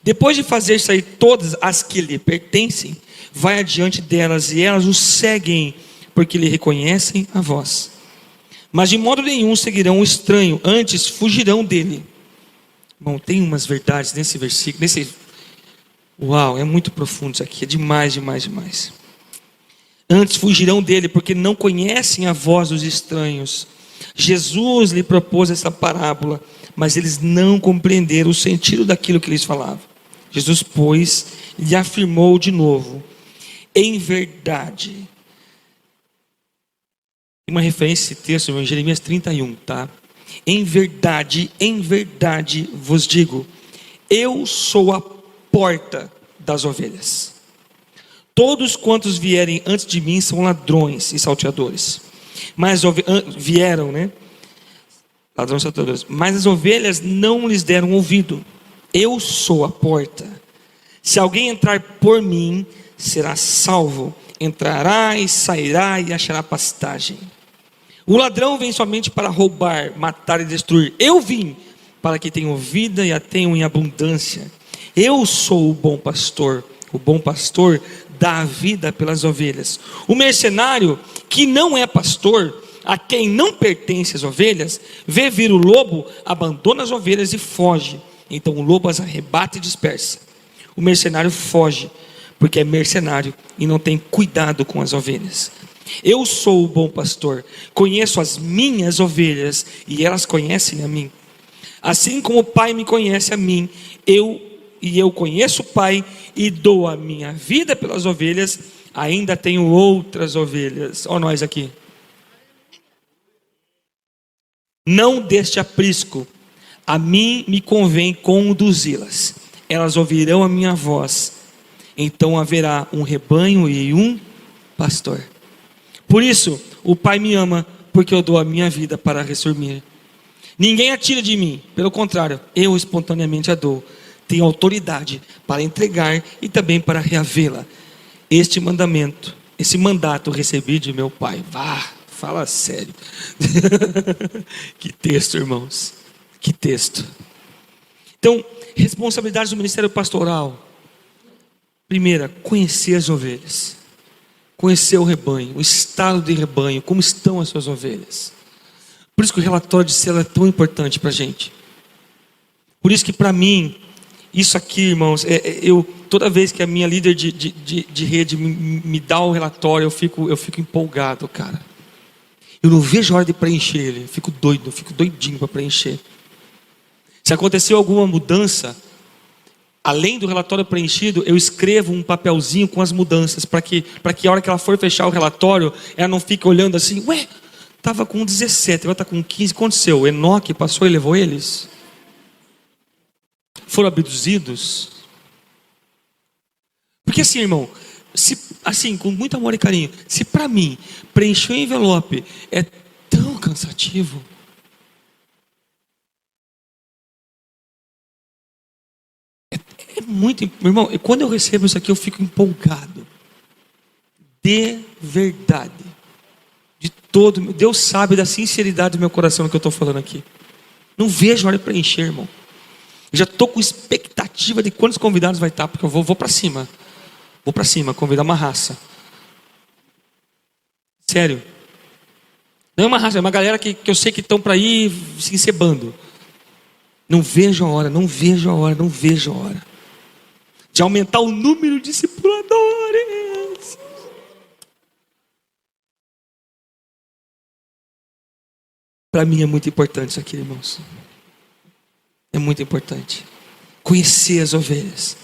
Depois de fazer sair todas as que lhe pertencem, vai adiante delas, e elas o seguem, porque lhe reconhecem a voz. Mas de modo nenhum seguirão o estranho, antes fugirão dele. Bom, tem umas verdades nesse versículo, uau, é muito profundo isso aqui, é demais. Antes fugirão dele, porque não conhecem a voz dos estranhos. Jesus lhe propôs essa parábola, mas eles não compreenderam o sentido daquilo que lhes falava. Jesus, pois, lhe afirmou de novo: em verdade. Tem uma referência a esse texto em Jeremias 31, tá? Em verdade vos digo, eu sou a porta das ovelhas. Todos quantos vierem antes de mim são ladrões e salteadores. Mas vieram, né? Ladrões e salteadores. Mas as ovelhas não lhes deram ouvido. Eu sou a porta. Se alguém entrar por mim, será salvo. Entrará e sairá e achará pastagem. O ladrão vem somente para roubar, matar e destruir. Eu vim para que tenham vida e a tenham em abundância. Eu sou o bom pastor. O bom pastor dá a vida pelas ovelhas. O mercenário, que não é pastor, a quem não pertence as ovelhas, vê vir o lobo, abandona as ovelhas e foge. Então o lobo as arrebata e dispersa. O mercenário foge, porque é mercenário e não tem cuidado com as ovelhas. Eu sou o bom pastor, conheço as minhas ovelhas e elas conhecem a mim. Assim como o Pai me conhece a mim, eu conheço o Pai e dou a minha vida pelas ovelhas. Ainda tenho outras ovelhas. Olha nós aqui. Não deste aprisco, a mim me convém conduzi-las. Elas ouvirão a minha voz. Então haverá um rebanho e um pastor. Por isso, o Pai me ama, porque eu dou a minha vida para ressurgir. Ninguém a tira de mim, pelo contrário, eu espontaneamente a dou. Tenho autoridade para entregar e também para reavê-la. Esse mandato recebi de meu Pai. Fala sério. Que texto, irmãos. Que texto. Então, responsabilidades do ministério pastoral. Primeira, conhecer as ovelhas. Conhecer o rebanho, o estado de rebanho, como estão as suas ovelhas. Por isso que o relatório de selo é tão importante para a gente. Por isso que para mim, isso aqui, irmãos, toda vez que a minha líder de rede me dá o relatório, eu fico empolgado, cara. Eu não vejo a hora de preencher ele, eu fico doidinho para preencher. Se aconteceu alguma mudança, além do relatório preenchido, eu escrevo um papelzinho com as mudanças, para que a hora que ela for fechar o relatório, ela não fique olhando assim, ué, estava com 17, agora está com 15, o que aconteceu? O Enoque passou e levou eles? Foram abduzidos? Porque assim, irmão, assim, com muito amor e carinho, se para mim, preencher o envelope é tão cansativo, é muito, irmão, quando eu recebo isso aqui eu fico empolgado, de verdade, de todo, Deus sabe da sinceridade do meu coração no que eu estou falando aqui. Não vejo a hora de preencher, irmão. Eu já estou com expectativa de quantos convidados vai estar, porque eu vou para cima. Vou para cima, convidar uma raça. Sério. Não é uma raça, é uma galera que eu sei que estão para ir se encebando. Não vejo a hora de aumentar o número de discipuladores. Para mim é muito importante isso aqui, irmãos. É muito importante. Conhecer as ovelhas.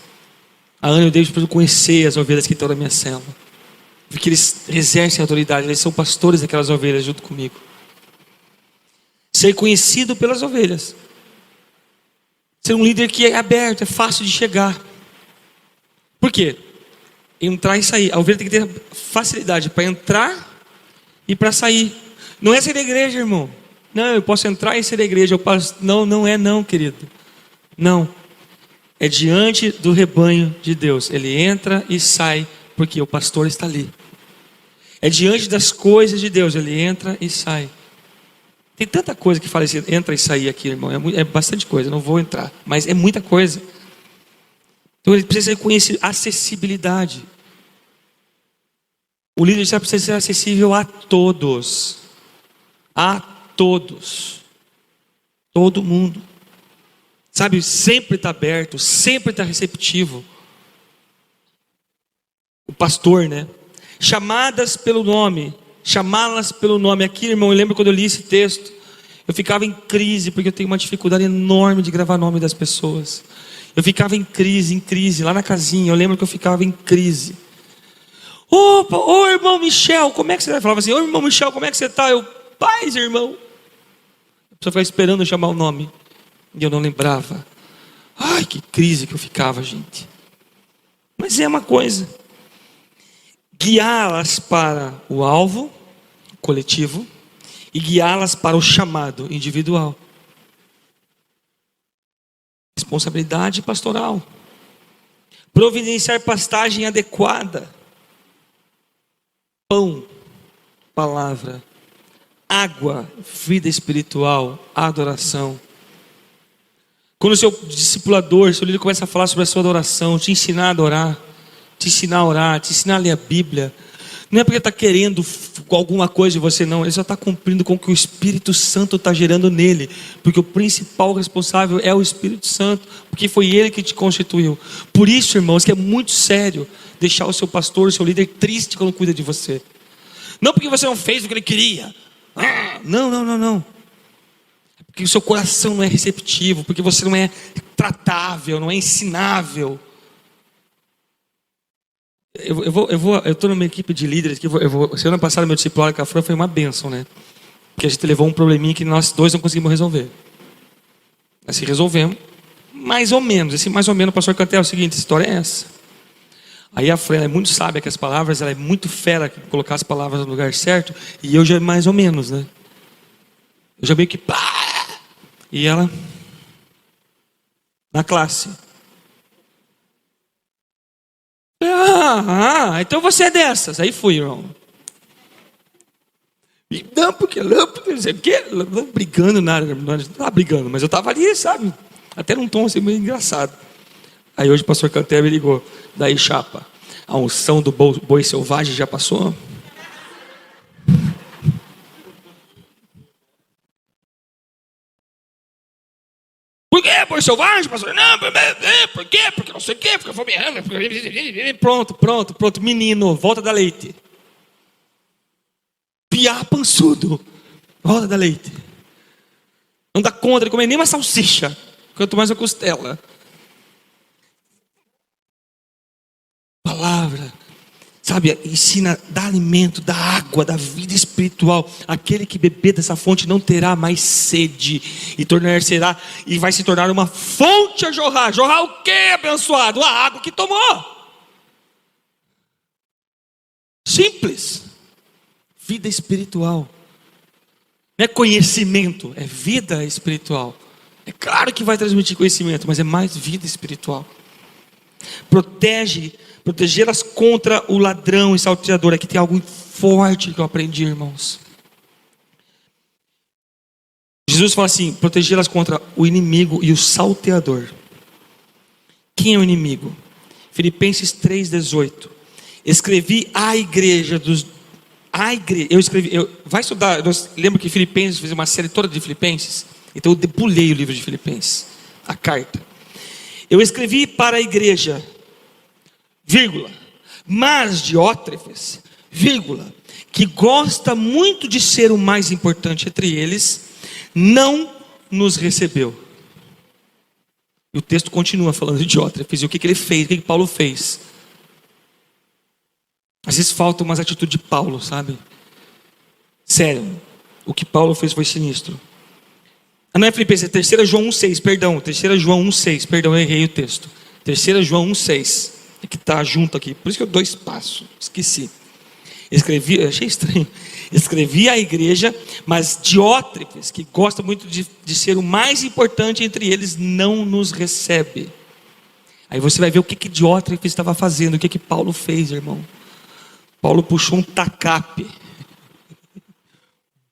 A Ana e o David precisam conhecer as ovelhas que estão na minha célula. Porque eles exercem autoridade, eles são pastores daquelas ovelhas junto comigo. Ser conhecido pelas ovelhas. Ser um líder que é aberto, é fácil de chegar. Por quê? Entrar e sair. A ovelha tem que ter facilidade para entrar e para sair. Não é ser da igreja, irmão. Não, eu posso entrar e ser da igreja. Não é não, querido. Não. É diante do rebanho de Deus. Ele entra e sai, porque o pastor está ali. É diante das coisas de Deus. Ele entra e sai. Tem tanta coisa que fala assim, entra e sai aqui, irmão. É bastante coisa, eu não vou entrar. Mas é muita coisa. Então ele precisa conhecer acessibilidade. O líder já precisa ser acessível a todos. A todos. Todo mundo. Sabe, sempre está aberto, sempre está receptivo. O pastor, né? Chamá-las pelo nome. Aqui, irmão, eu lembro quando eu li esse texto, eu ficava em crise, porque eu tenho uma dificuldade enorme de gravar o nome das pessoas. Eu ficava em crise, lá na casinha, eu lembro que eu ficava em crise. Ô irmão Michel, como é que você vai? Falava assim, ô irmão Michel, como é que você está? Eu, paz, irmão. A pessoa ficava esperando eu chamar o nome. E eu não lembrava. Ai, que crise que eu ficava, gente. Mas é uma coisa. Guiá-las para o alvo coletivo e guiá-las para o chamado individual. Responsabilidade pastoral. Providenciar pastagem adequada. Pão, palavra, água, vida espiritual, adoração. Quando o seu discipulador, seu líder começa a falar sobre a sua adoração, te ensinar a adorar, te ensinar a orar, te ensinar a ler a Bíblia, não é porque está querendo alguma coisa de você, não. Ele só está cumprindo com o que o Espírito Santo está gerando nele. Porque o principal responsável é o Espírito Santo. Porque foi ele que te constituiu. Por isso, irmãos, que é muito sério deixar o seu pastor, o seu líder triste quando cuida de você. Não porque você não fez o que ele queria. Não. É porque o seu coração não é receptivo. Porque você não tratável, não é ensinável. Eu estou numa equipe de líderes que semana passada meu discipulado com a Fran foi uma bênção, né? Porque a gente levou um probleminha que nós dois não conseguimos resolver. Assim resolvemos, mais ou menos. Esse mais ou menos, o pastor Cantel, é o seguinte, a história é essa. Aí a Fran, ela é muito sábia com as palavras, ela é muito fera em colocar as palavras no lugar certo, e eu já mais ou menos, né? Eu já meio que pá! E ela na classe. Então você é dessas. Aí fui, irmão. E não, porque não sei o quê. Não brigando nada. Não estava brigando, mas eu estava ali, sabe? Até num tom assim meio engraçado. Aí hoje o pastor Canté me ligou. Daí, chapa, a unção do boi selvagem já passou? Por que boi selvagem, pastor? Não, por quê? Porque não sei o quê, porque eu vou me... Pronto, menino, volta da leite. Piá pançudo, volta da leite. Não dá conta de comer nem uma salsicha, quanto mais uma costela. Palavra, sabe, ensina, dá alimento, dá água, dá vida espiritual. Aquele que beber dessa fonte não terá mais sede, e vai se tornar uma fonte a jorrar. Jorrar o que, abençoado? A água que tomou. Simples. Vida espiritual. Não é conhecimento, é vida espiritual. É claro que vai transmitir conhecimento, mas é mais vida espiritual. Protegê-las contra o ladrão e salteador. Aqui tem algo forte que eu aprendi, irmãos. Jesus fala assim: protegê-las contra o inimigo e o salteador. Quem é o inimigo? Filipenses 3,18. Escrevi à igreja vai estudar, lembra que Filipenses fez uma série toda de Filipenses? Então eu debulhei o livro de Filipenses, a carta. Eu escrevi para a igreja, vírgula, mas Diótrefes, vírgula, que gosta muito de ser o mais importante entre eles, não nos recebeu. E o texto continua falando de Diótrefes e o que ele fez, o que Paulo fez. Às vezes falta umas atitudes de Paulo, sabe? Sério, o que Paulo fez foi sinistro. Não é Filipenses, é 3 João 1,6, perdão. 3 João 1,6, perdão, eu errei o texto. 3 João 1,6, é que está junto aqui. Por isso que eu dou espaço, esqueci. Achei estranho. Escrevi à igreja, mas Diótrefes, que gosta muito de ser o mais importante entre eles, não nos recebe. Aí você vai ver o que Diótrefes estava fazendo, o que Paulo fez, irmão. Paulo puxou um tacape.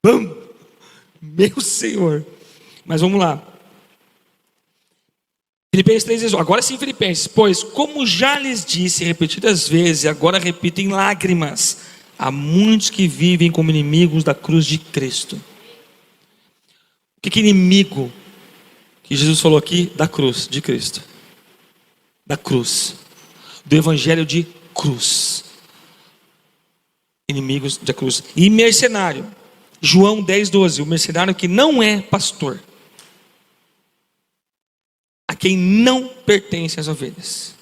Bam! Meu Senhor. Mas vamos lá. Filipenses 3 diz, agora sim Filipenses, pois como já lhes disse repetidas vezes, agora repito em lágrimas, há muitos que vivem como inimigos da cruz de Cristo. O que é inimigo que Jesus falou aqui? Da cruz de Cristo. Da cruz. Do evangelho de cruz. Inimigos da cruz. E mercenário. João 10,12. O mercenário que não é pastor. A quem não pertence as ovelhas.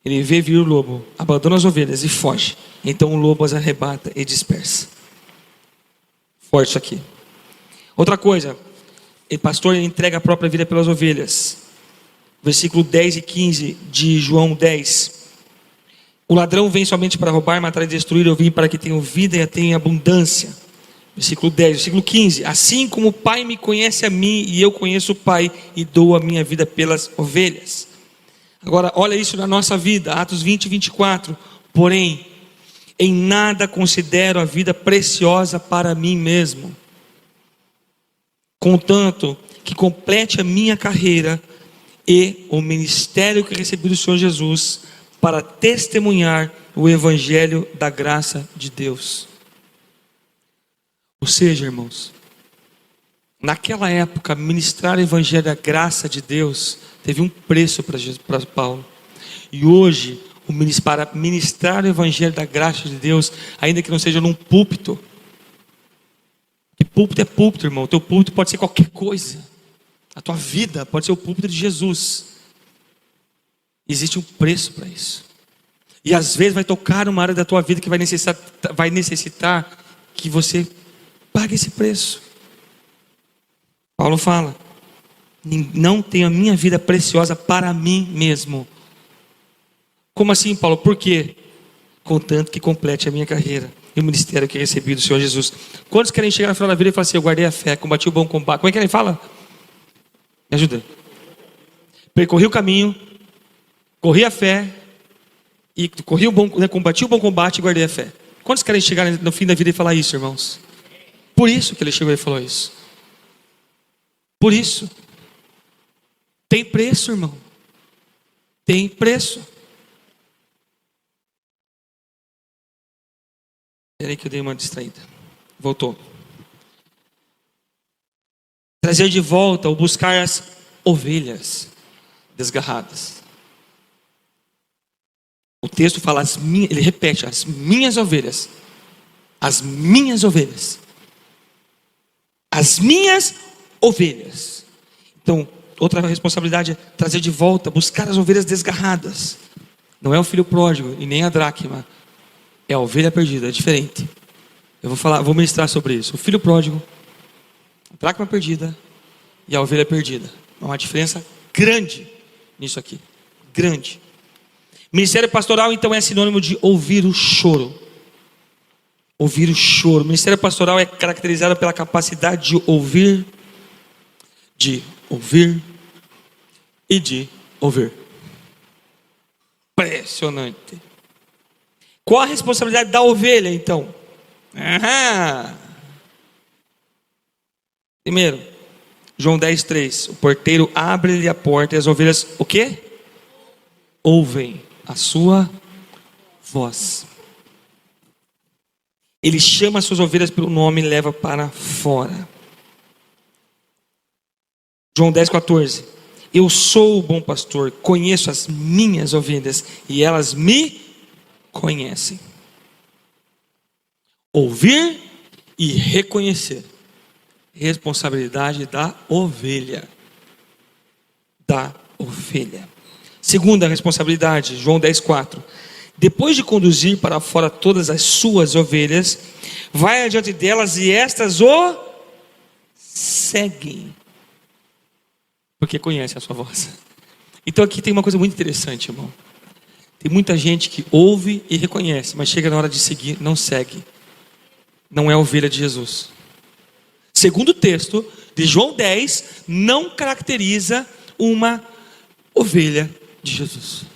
Ele vê vir o lobo, abandona as ovelhas e foge. Então o lobo as arrebata e dispersa. Forte isso aqui. Outra coisa. O pastor entrega a própria vida pelas ovelhas. Versículo 10 e 15 de João 10. O ladrão vem somente para roubar, matar e destruir. Eu vim para que tenham vida e a tenham em abundância. Versículo 10, versículo 15. Assim como o Pai me conhece a mim e eu conheço o Pai e dou a minha vida pelas ovelhas. Agora, olha isso na nossa vida. Atos 20 e 24. Porém, em nada considero a vida preciosa para mim mesmo. Contanto que complete a minha carreira e o ministério que recebi do Senhor Jesus para testemunhar o evangelho da graça de Deus. Ou seja, irmãos, naquela época, ministrar o evangelho da graça de Deus teve um preço para Paulo. E hoje, para ministrar o evangelho da graça de Deus, ainda que não seja num púlpito, que púlpito é púlpito, irmão. O teu púlpito pode ser qualquer coisa. A tua vida pode ser o púlpito de Jesus. Existe um preço para isso. E às vezes vai tocar uma área da tua vida que vai necessitar que você pague esse preço. Paulo fala: não tenho a minha vida preciosa para mim mesmo. Como assim, Paulo? Por quê? Contanto que complete a minha carreira e o ministério que recebi do Senhor Jesus. Quantos querem chegar no final da vida e falar assim: eu guardei a fé, combati o bom combate? Como é que ele fala? Me ajuda. Percorri o caminho, corri a fé e combati o bom combate e guardei a fé. Quantos querem chegar no fim da vida e falar isso, irmãos? Por isso que ele chegou e falou isso. Por isso. Tem preço, irmão. tem preço. Peraí que eu dei uma distraída. Voltou. Trazer de volta ou buscar as ovelhas desgarradas. O texto fala, ele repete, as minhas ovelhas. As minhas ovelhas. As minhas ovelhas. Então, outra responsabilidade é trazer de volta, buscar as ovelhas desgarradas. Não é o filho pródigo e nem a dracma. É a ovelha perdida, é diferente. Eu vou ministrar sobre isso. O filho pródigo, a dracma perdida e a ovelha perdida. Há uma diferença grande nisso aqui. Grande. Ministério pastoral, então, é sinônimo de ouvir o choro. Ouvir o choro. O ministério pastoral é caracterizado pela capacidade de ouvir e de ouvir. Impressionante. Qual a responsabilidade da ovelha, então? Primeiro, João 10:3. O porteiro abre-lhe a porta e as ovelhas, o quê? Ouvem a sua voz. Ele chama as suas ovelhas pelo nome e leva para fora. João 10:14. Eu sou o bom pastor, conheço as minhas ovelhas e elas me conhecem. Ouvir e reconhecer. Responsabilidade da ovelha. Da ovelha. Segunda responsabilidade, João 10:4. Depois de conduzir para fora todas as suas ovelhas, vai adiante delas e estas o seguem. Porque conhece a sua voz. Então aqui tem uma coisa muito interessante, irmão. Tem muita gente que ouve e reconhece, mas chega na hora de seguir, não segue. Não é a ovelha de Jesus. Segundo o texto de João 10, não caracteriza uma ovelha de Jesus.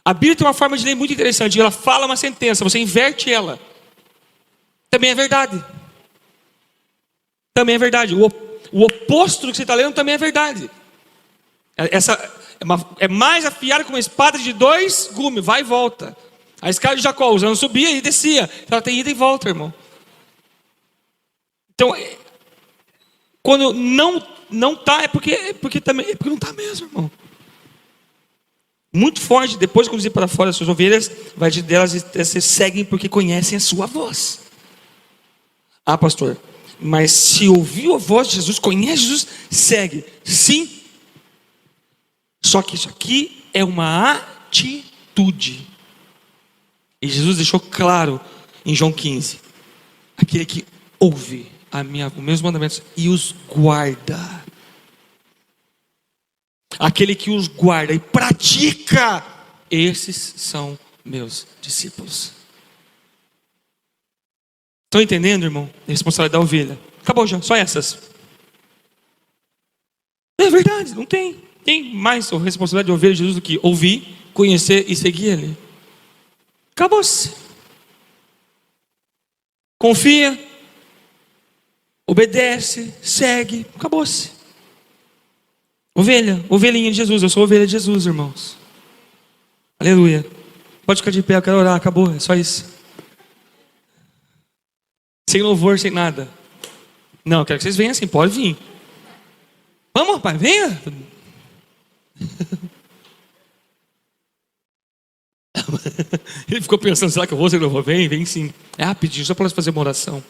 A Bíblia tem uma forma de ler muito interessante. Ela fala uma sentença, você inverte ela. Também é verdade. Também é verdade. O oposto do que você está lendo também é verdade. Essa é mais afiada que uma espada de 2 gumes, vai e volta. A escada de Jacó, usando subia e descia. Ela tem ida e volta, irmão. Então, quando não está, é porque não está mesmo, irmão. Muito forte, depois de conduzir para fora as suas ovelhas, vai de delas e se seguem porque conhecem a sua voz. Ah, pastor, mas se ouviu a voz de Jesus, conhece Jesus, segue. Sim. Só que isso aqui é uma atitude. E Jesus deixou claro em João 15. Aquele que ouve os meus mandamentos e os guarda. Aquele que os guarda e pratica, esses são meus discípulos. Estão entendendo, irmão? A responsabilidade da ovelha. Acabou já, só essas. É verdade, não tem. Tem mais a responsabilidade de ovelha de Jesus do que ouvir, conhecer e seguir Ele. Acabou-se. Confia, obedece, segue, acabou-se. Ovelhinha de Jesus, eu sou ovelha de Jesus, irmãos. Aleluia. Pode ficar de pé, eu quero orar, acabou, é só isso. Sem louvor, sem nada. Não, eu quero que vocês venham assim, pode vir. Vamos, rapaz, venha. Ele ficou pensando, será que eu vou sem louvor? Vem sim. É rapidinho, só para nós fazer uma oração.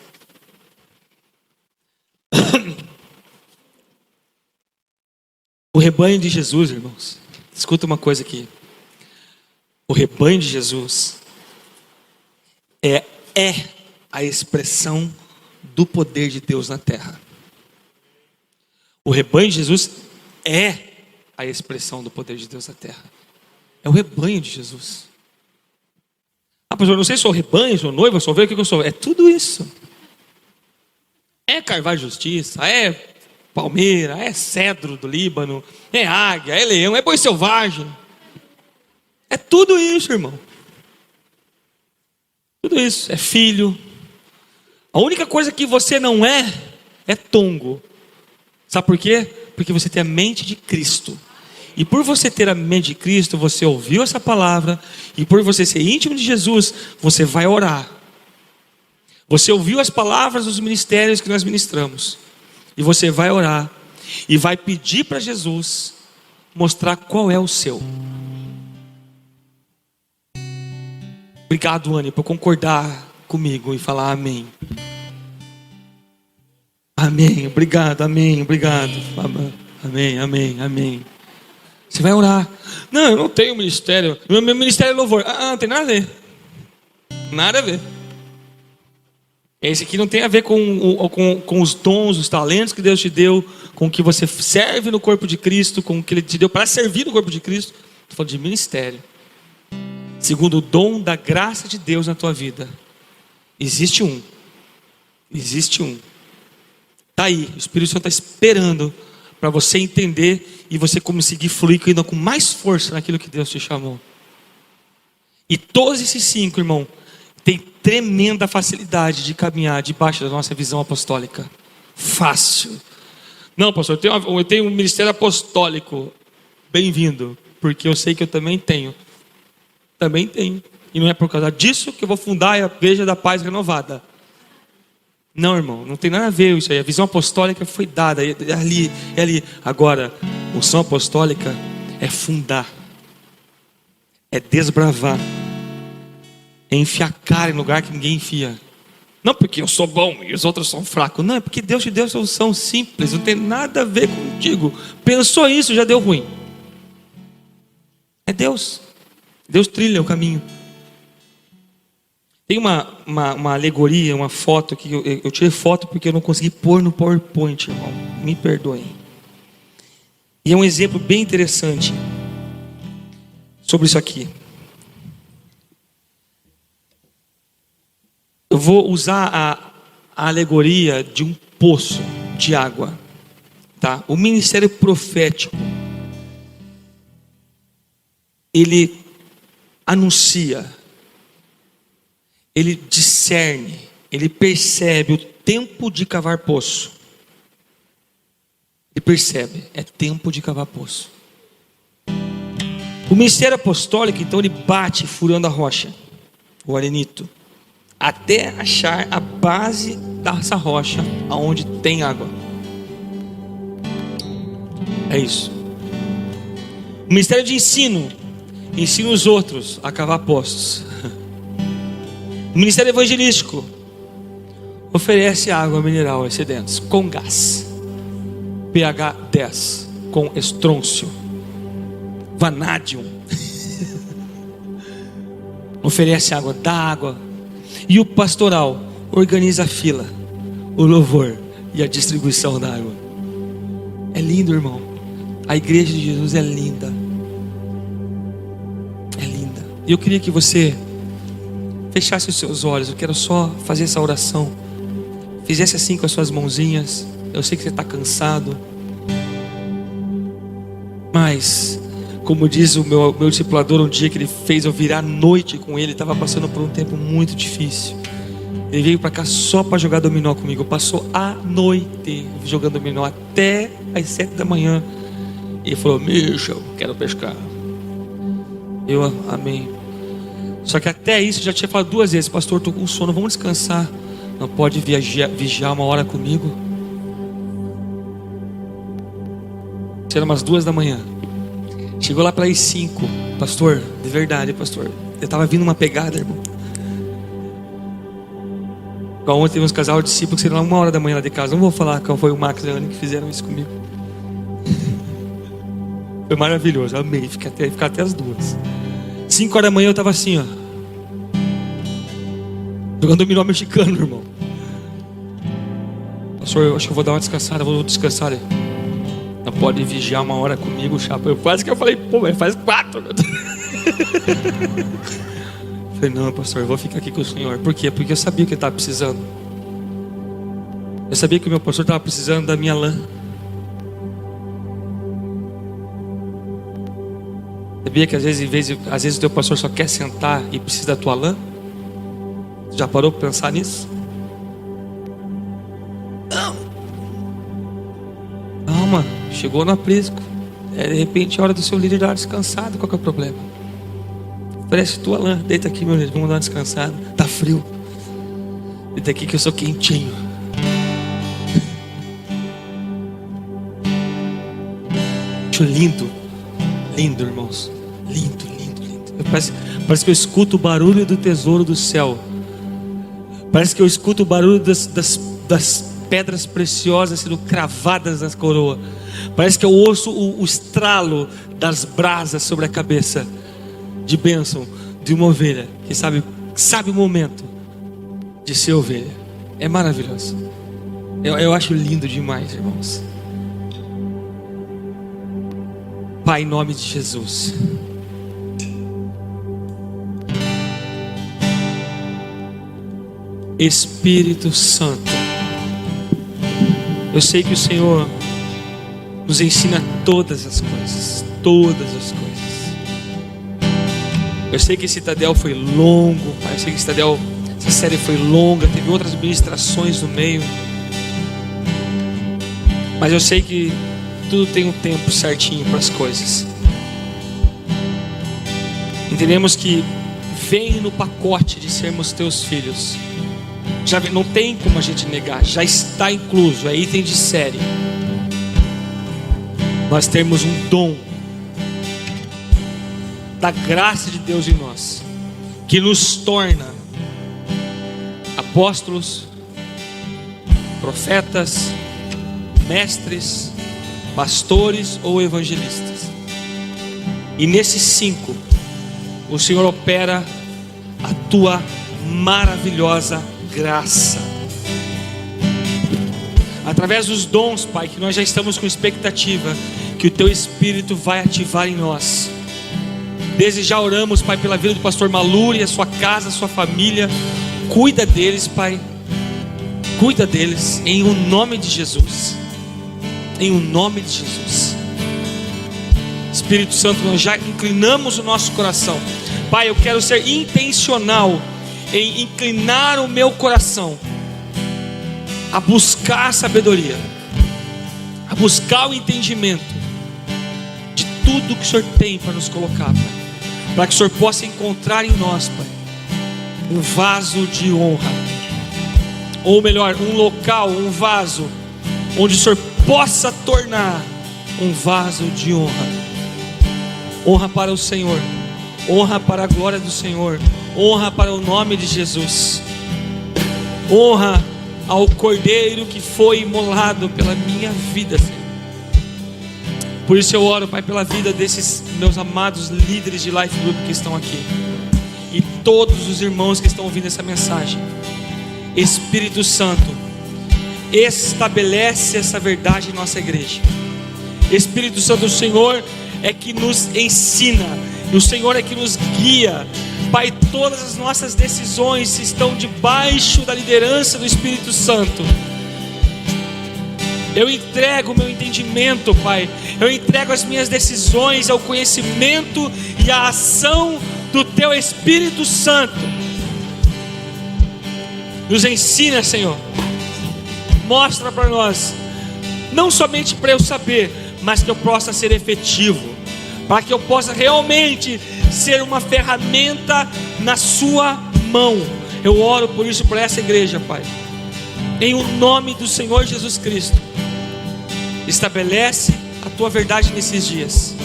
O rebanho de Jesus, irmãos, escuta uma coisa aqui. O rebanho de Jesus é a expressão do poder de Deus na terra. O rebanho de Jesus é a expressão do poder de Deus na terra. É o rebanho de Jesus. Ah, pastor, eu não sei se sou rebanho, sou noiva, sou ovelha, o que eu sou? É tudo isso. É carvalho de justiça, é palmeira, é cedro do Líbano, é águia, é leão, é boi selvagem. É tudo isso, irmão. Tudo isso, é filho. A única coisa que você não é tongo. Sabe por quê? Porque você tem a mente de Cristo. E por você ter a mente de Cristo, você ouviu essa palavra, e por você ser íntimo de Jesus, você vai orar. Você ouviu as palavras dos ministérios que nós ministramos, e você vai orar, e vai pedir para Jesus mostrar qual é o seu. Obrigado, Anny, por concordar comigo e falar amém. Amém, obrigado, amém, obrigado. Amém, amém, amém. Você vai orar. Não, eu não tenho ministério. Meu ministério é louvor. Não tem nada a ver. Nada a ver. Esse aqui não tem a ver com os dons, os talentos que Deus te deu, com o que você serve no corpo de Cristo, com o que Ele te deu para servir no corpo de Cristo. Estou falando de ministério. Segundo o dom da graça de Deus na tua vida. Existe um. Existe um. Está aí. O Espírito Santo está esperando para você entender e você conseguir fluir ainda com mais força naquilo que Deus te chamou. E todos esses 5, irmão, têm tremenda facilidade de caminhar debaixo da nossa visão apostólica. Fácil. Não, pastor, eu tenho um ministério apostólico. Bem-vindo, porque eu sei que eu também tenho. Também tenho. E não é por causa disso que eu vou fundar a Igreja da Paz Renovada. Não, irmão, não tem nada a ver isso aí. A visão apostólica foi dada, é ali. Agora, a unção apostólica é fundar, é desbravar, é enfiar a cara em lugar que ninguém enfia. Não porque eu sou bom e os outros são fracos. Não, é porque Deus te deu solução simples, não tem nada a ver contigo. Pensou isso, já deu ruim. É Deus. Deus trilha o caminho. Tem uma alegoria, uma foto que eu tirei foto porque eu não consegui pôr no PowerPoint, irmão. Me perdoem. E é um exemplo bem interessante sobre isso aqui. Eu vou usar a alegoria de um poço de água, tá? O ministério profético, ele anuncia, ele discerne, ele percebe o tempo de cavar poço. Ele percebe, é tempo de cavar poço. O ministério apostólico, então, ele bate furando a rocha, o arenito, até achar a base dessa rocha, aonde tem água. É isso. O ministério de ensino ensina os outros a cavar poços. O ministério evangelístico oferece água mineral excedentes com gás, pH 10, com estrôncio, vanádium. Oferece água, dá água. E o pastoral organiza a fila, o louvor e a distribuição da água. É lindo, irmão. A igreja de Jesus é linda. É linda. E eu queria que você fechasse os seus olhos. Eu quero só fazer essa oração. Fizesse assim com as suas mãozinhas. Eu sei que você está cansado, mas como diz o meu discipulador, um dia que ele fez eu virar noite com ele, estava passando por um tempo muito difícil. Ele veio para cá só para jogar dominó comigo. Passou a noite jogando dominó até as 7 da manhã. E ele falou: Michel, quero pescar. Eu, amém. Só que até isso eu já tinha falado 2 vezes: pastor, estou com sono, vamos descansar. Não pode vigiar 1 hora comigo? Era umas 2 da manhã. Chegou lá para as 5. Pastor, de verdade, pastor, eu estava vindo uma pegada, irmão. Ontem teve uns casal de discípulos que saíram lá 1 hora da manhã lá de casa. Não vou falar qual foi o Max e a Anny que fizeram isso comigo. Foi maravilhoso, amei. Ficar até as 2. 5 horas da manhã eu estava assim, ó, jogando dominó mexicano, irmão. Pastor, eu acho que eu vou dar uma descansada. Vou descansar ali. Não pode vigiar 1 hora comigo, chapa. Eu quase que eu falei: pô, mas faz 4. Falei: não, pastor, eu vou ficar aqui com o senhor. Por quê? Porque eu sabia que ele estava precisando. Eu sabia que o meu pastor estava precisando da minha lã. Sabia que às vezes o teu pastor só quer sentar e precisa da tua lã? Já parou para pensar nisso? Não. Calma, chegou no aprisco. De repente é hora do seu líder dar uma descansada. Qual que é o problema? Oferece tua lã, deita aqui, meu líder, vamos dar uma descansada. Tá frio, deita aqui que eu sou quentinho. Acho lindo, lindo, irmãos. Lindo, lindo, lindo. Parece que eu escuto o barulho do tesouro do céu. Parece que eu escuto o barulho das pedras preciosas sendo cravadas nas coroas. Parece que eu ouço o estralo das brasas sobre a cabeça. De bênção de uma ovelha que sabe o momento de ser ovelha. É maravilhoso. Eu acho lindo demais, irmãos. Pai, em nome de Jesus, Espírito Santo, eu sei que o Senhor nos ensina todas as coisas. Eu sei que esse Tadel foi longo, Pai. Eu sei que essa série foi longa, teve outras ministrações no meio. Mas eu sei que tudo tem um tempo certinho para as coisas. Entendemos que vem no pacote de sermos teus filhos. Já não tem como a gente negar, já está incluso, é item de série. Nós temos um dom da graça de Deus em nós, que nos torna apóstolos, profetas, mestres, pastores ou evangelistas. E nesses 5, o Senhor opera a tua maravilhosa graça. Através dos dons, Pai, que nós já estamos com expectativa que o teu Espírito vai ativar em nós. Desde já oramos, Pai, pela vida do pastor Maluri, a sua casa, a sua família. Cuida deles, Pai. Cuida deles, em o nome de Jesus. Em o nome de Jesus. Espírito Santo, nós já inclinamos o nosso coração. Pai, eu quero ser intencional em inclinar o meu coração a buscar a sabedoria, a buscar o entendimento de tudo que o Senhor tem para nos colocar, Pai, para que o Senhor possa encontrar em nós, Pai, um vaso de honra, ou melhor, um local, um vaso, onde o Senhor possa tornar um vaso de honra. Honra para o Senhor, honra para a glória do Senhor, honra para o nome de Jesus, honra ao Cordeiro que foi imolado pela minha vida, Senhor. Por isso eu oro, Pai, pela vida desses meus amados líderes de Life Group que estão aqui, e todos os irmãos que estão ouvindo essa mensagem. Espírito Santo, estabelece essa verdade em nossa igreja. Espírito Santo, o Senhor é que nos ensina, e o Senhor é que nos guia. Pai, todas as nossas decisões estão debaixo da liderança do Espírito Santo. Eu entrego o meu entendimento, Pai. Eu entrego as minhas decisões ao conhecimento e à ação do Teu Espírito Santo. Nos ensina, Senhor. Mostra para nós, não somente para eu saber, mas que eu possa ser efetivo, para que eu possa realmente ser uma ferramenta na sua mão. Eu oro por isso, por essa igreja, Pai, em o nome do Senhor Jesus Cristo. Estabelece a tua verdade nesses dias,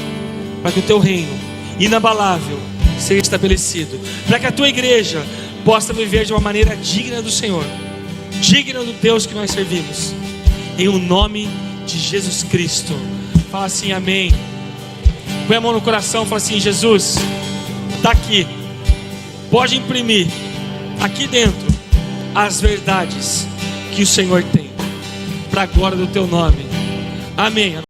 para que o teu reino inabalável seja estabelecido, para que a tua igreja possa viver de uma maneira digna do Senhor, digna do Deus que nós servimos, em o nome de Jesus Cristo. Fala assim, amém. Põe a mão no coração, fala assim: Jesus, está aqui, pode imprimir aqui dentro as verdades que o Senhor tem, para a glória do teu nome. Amém.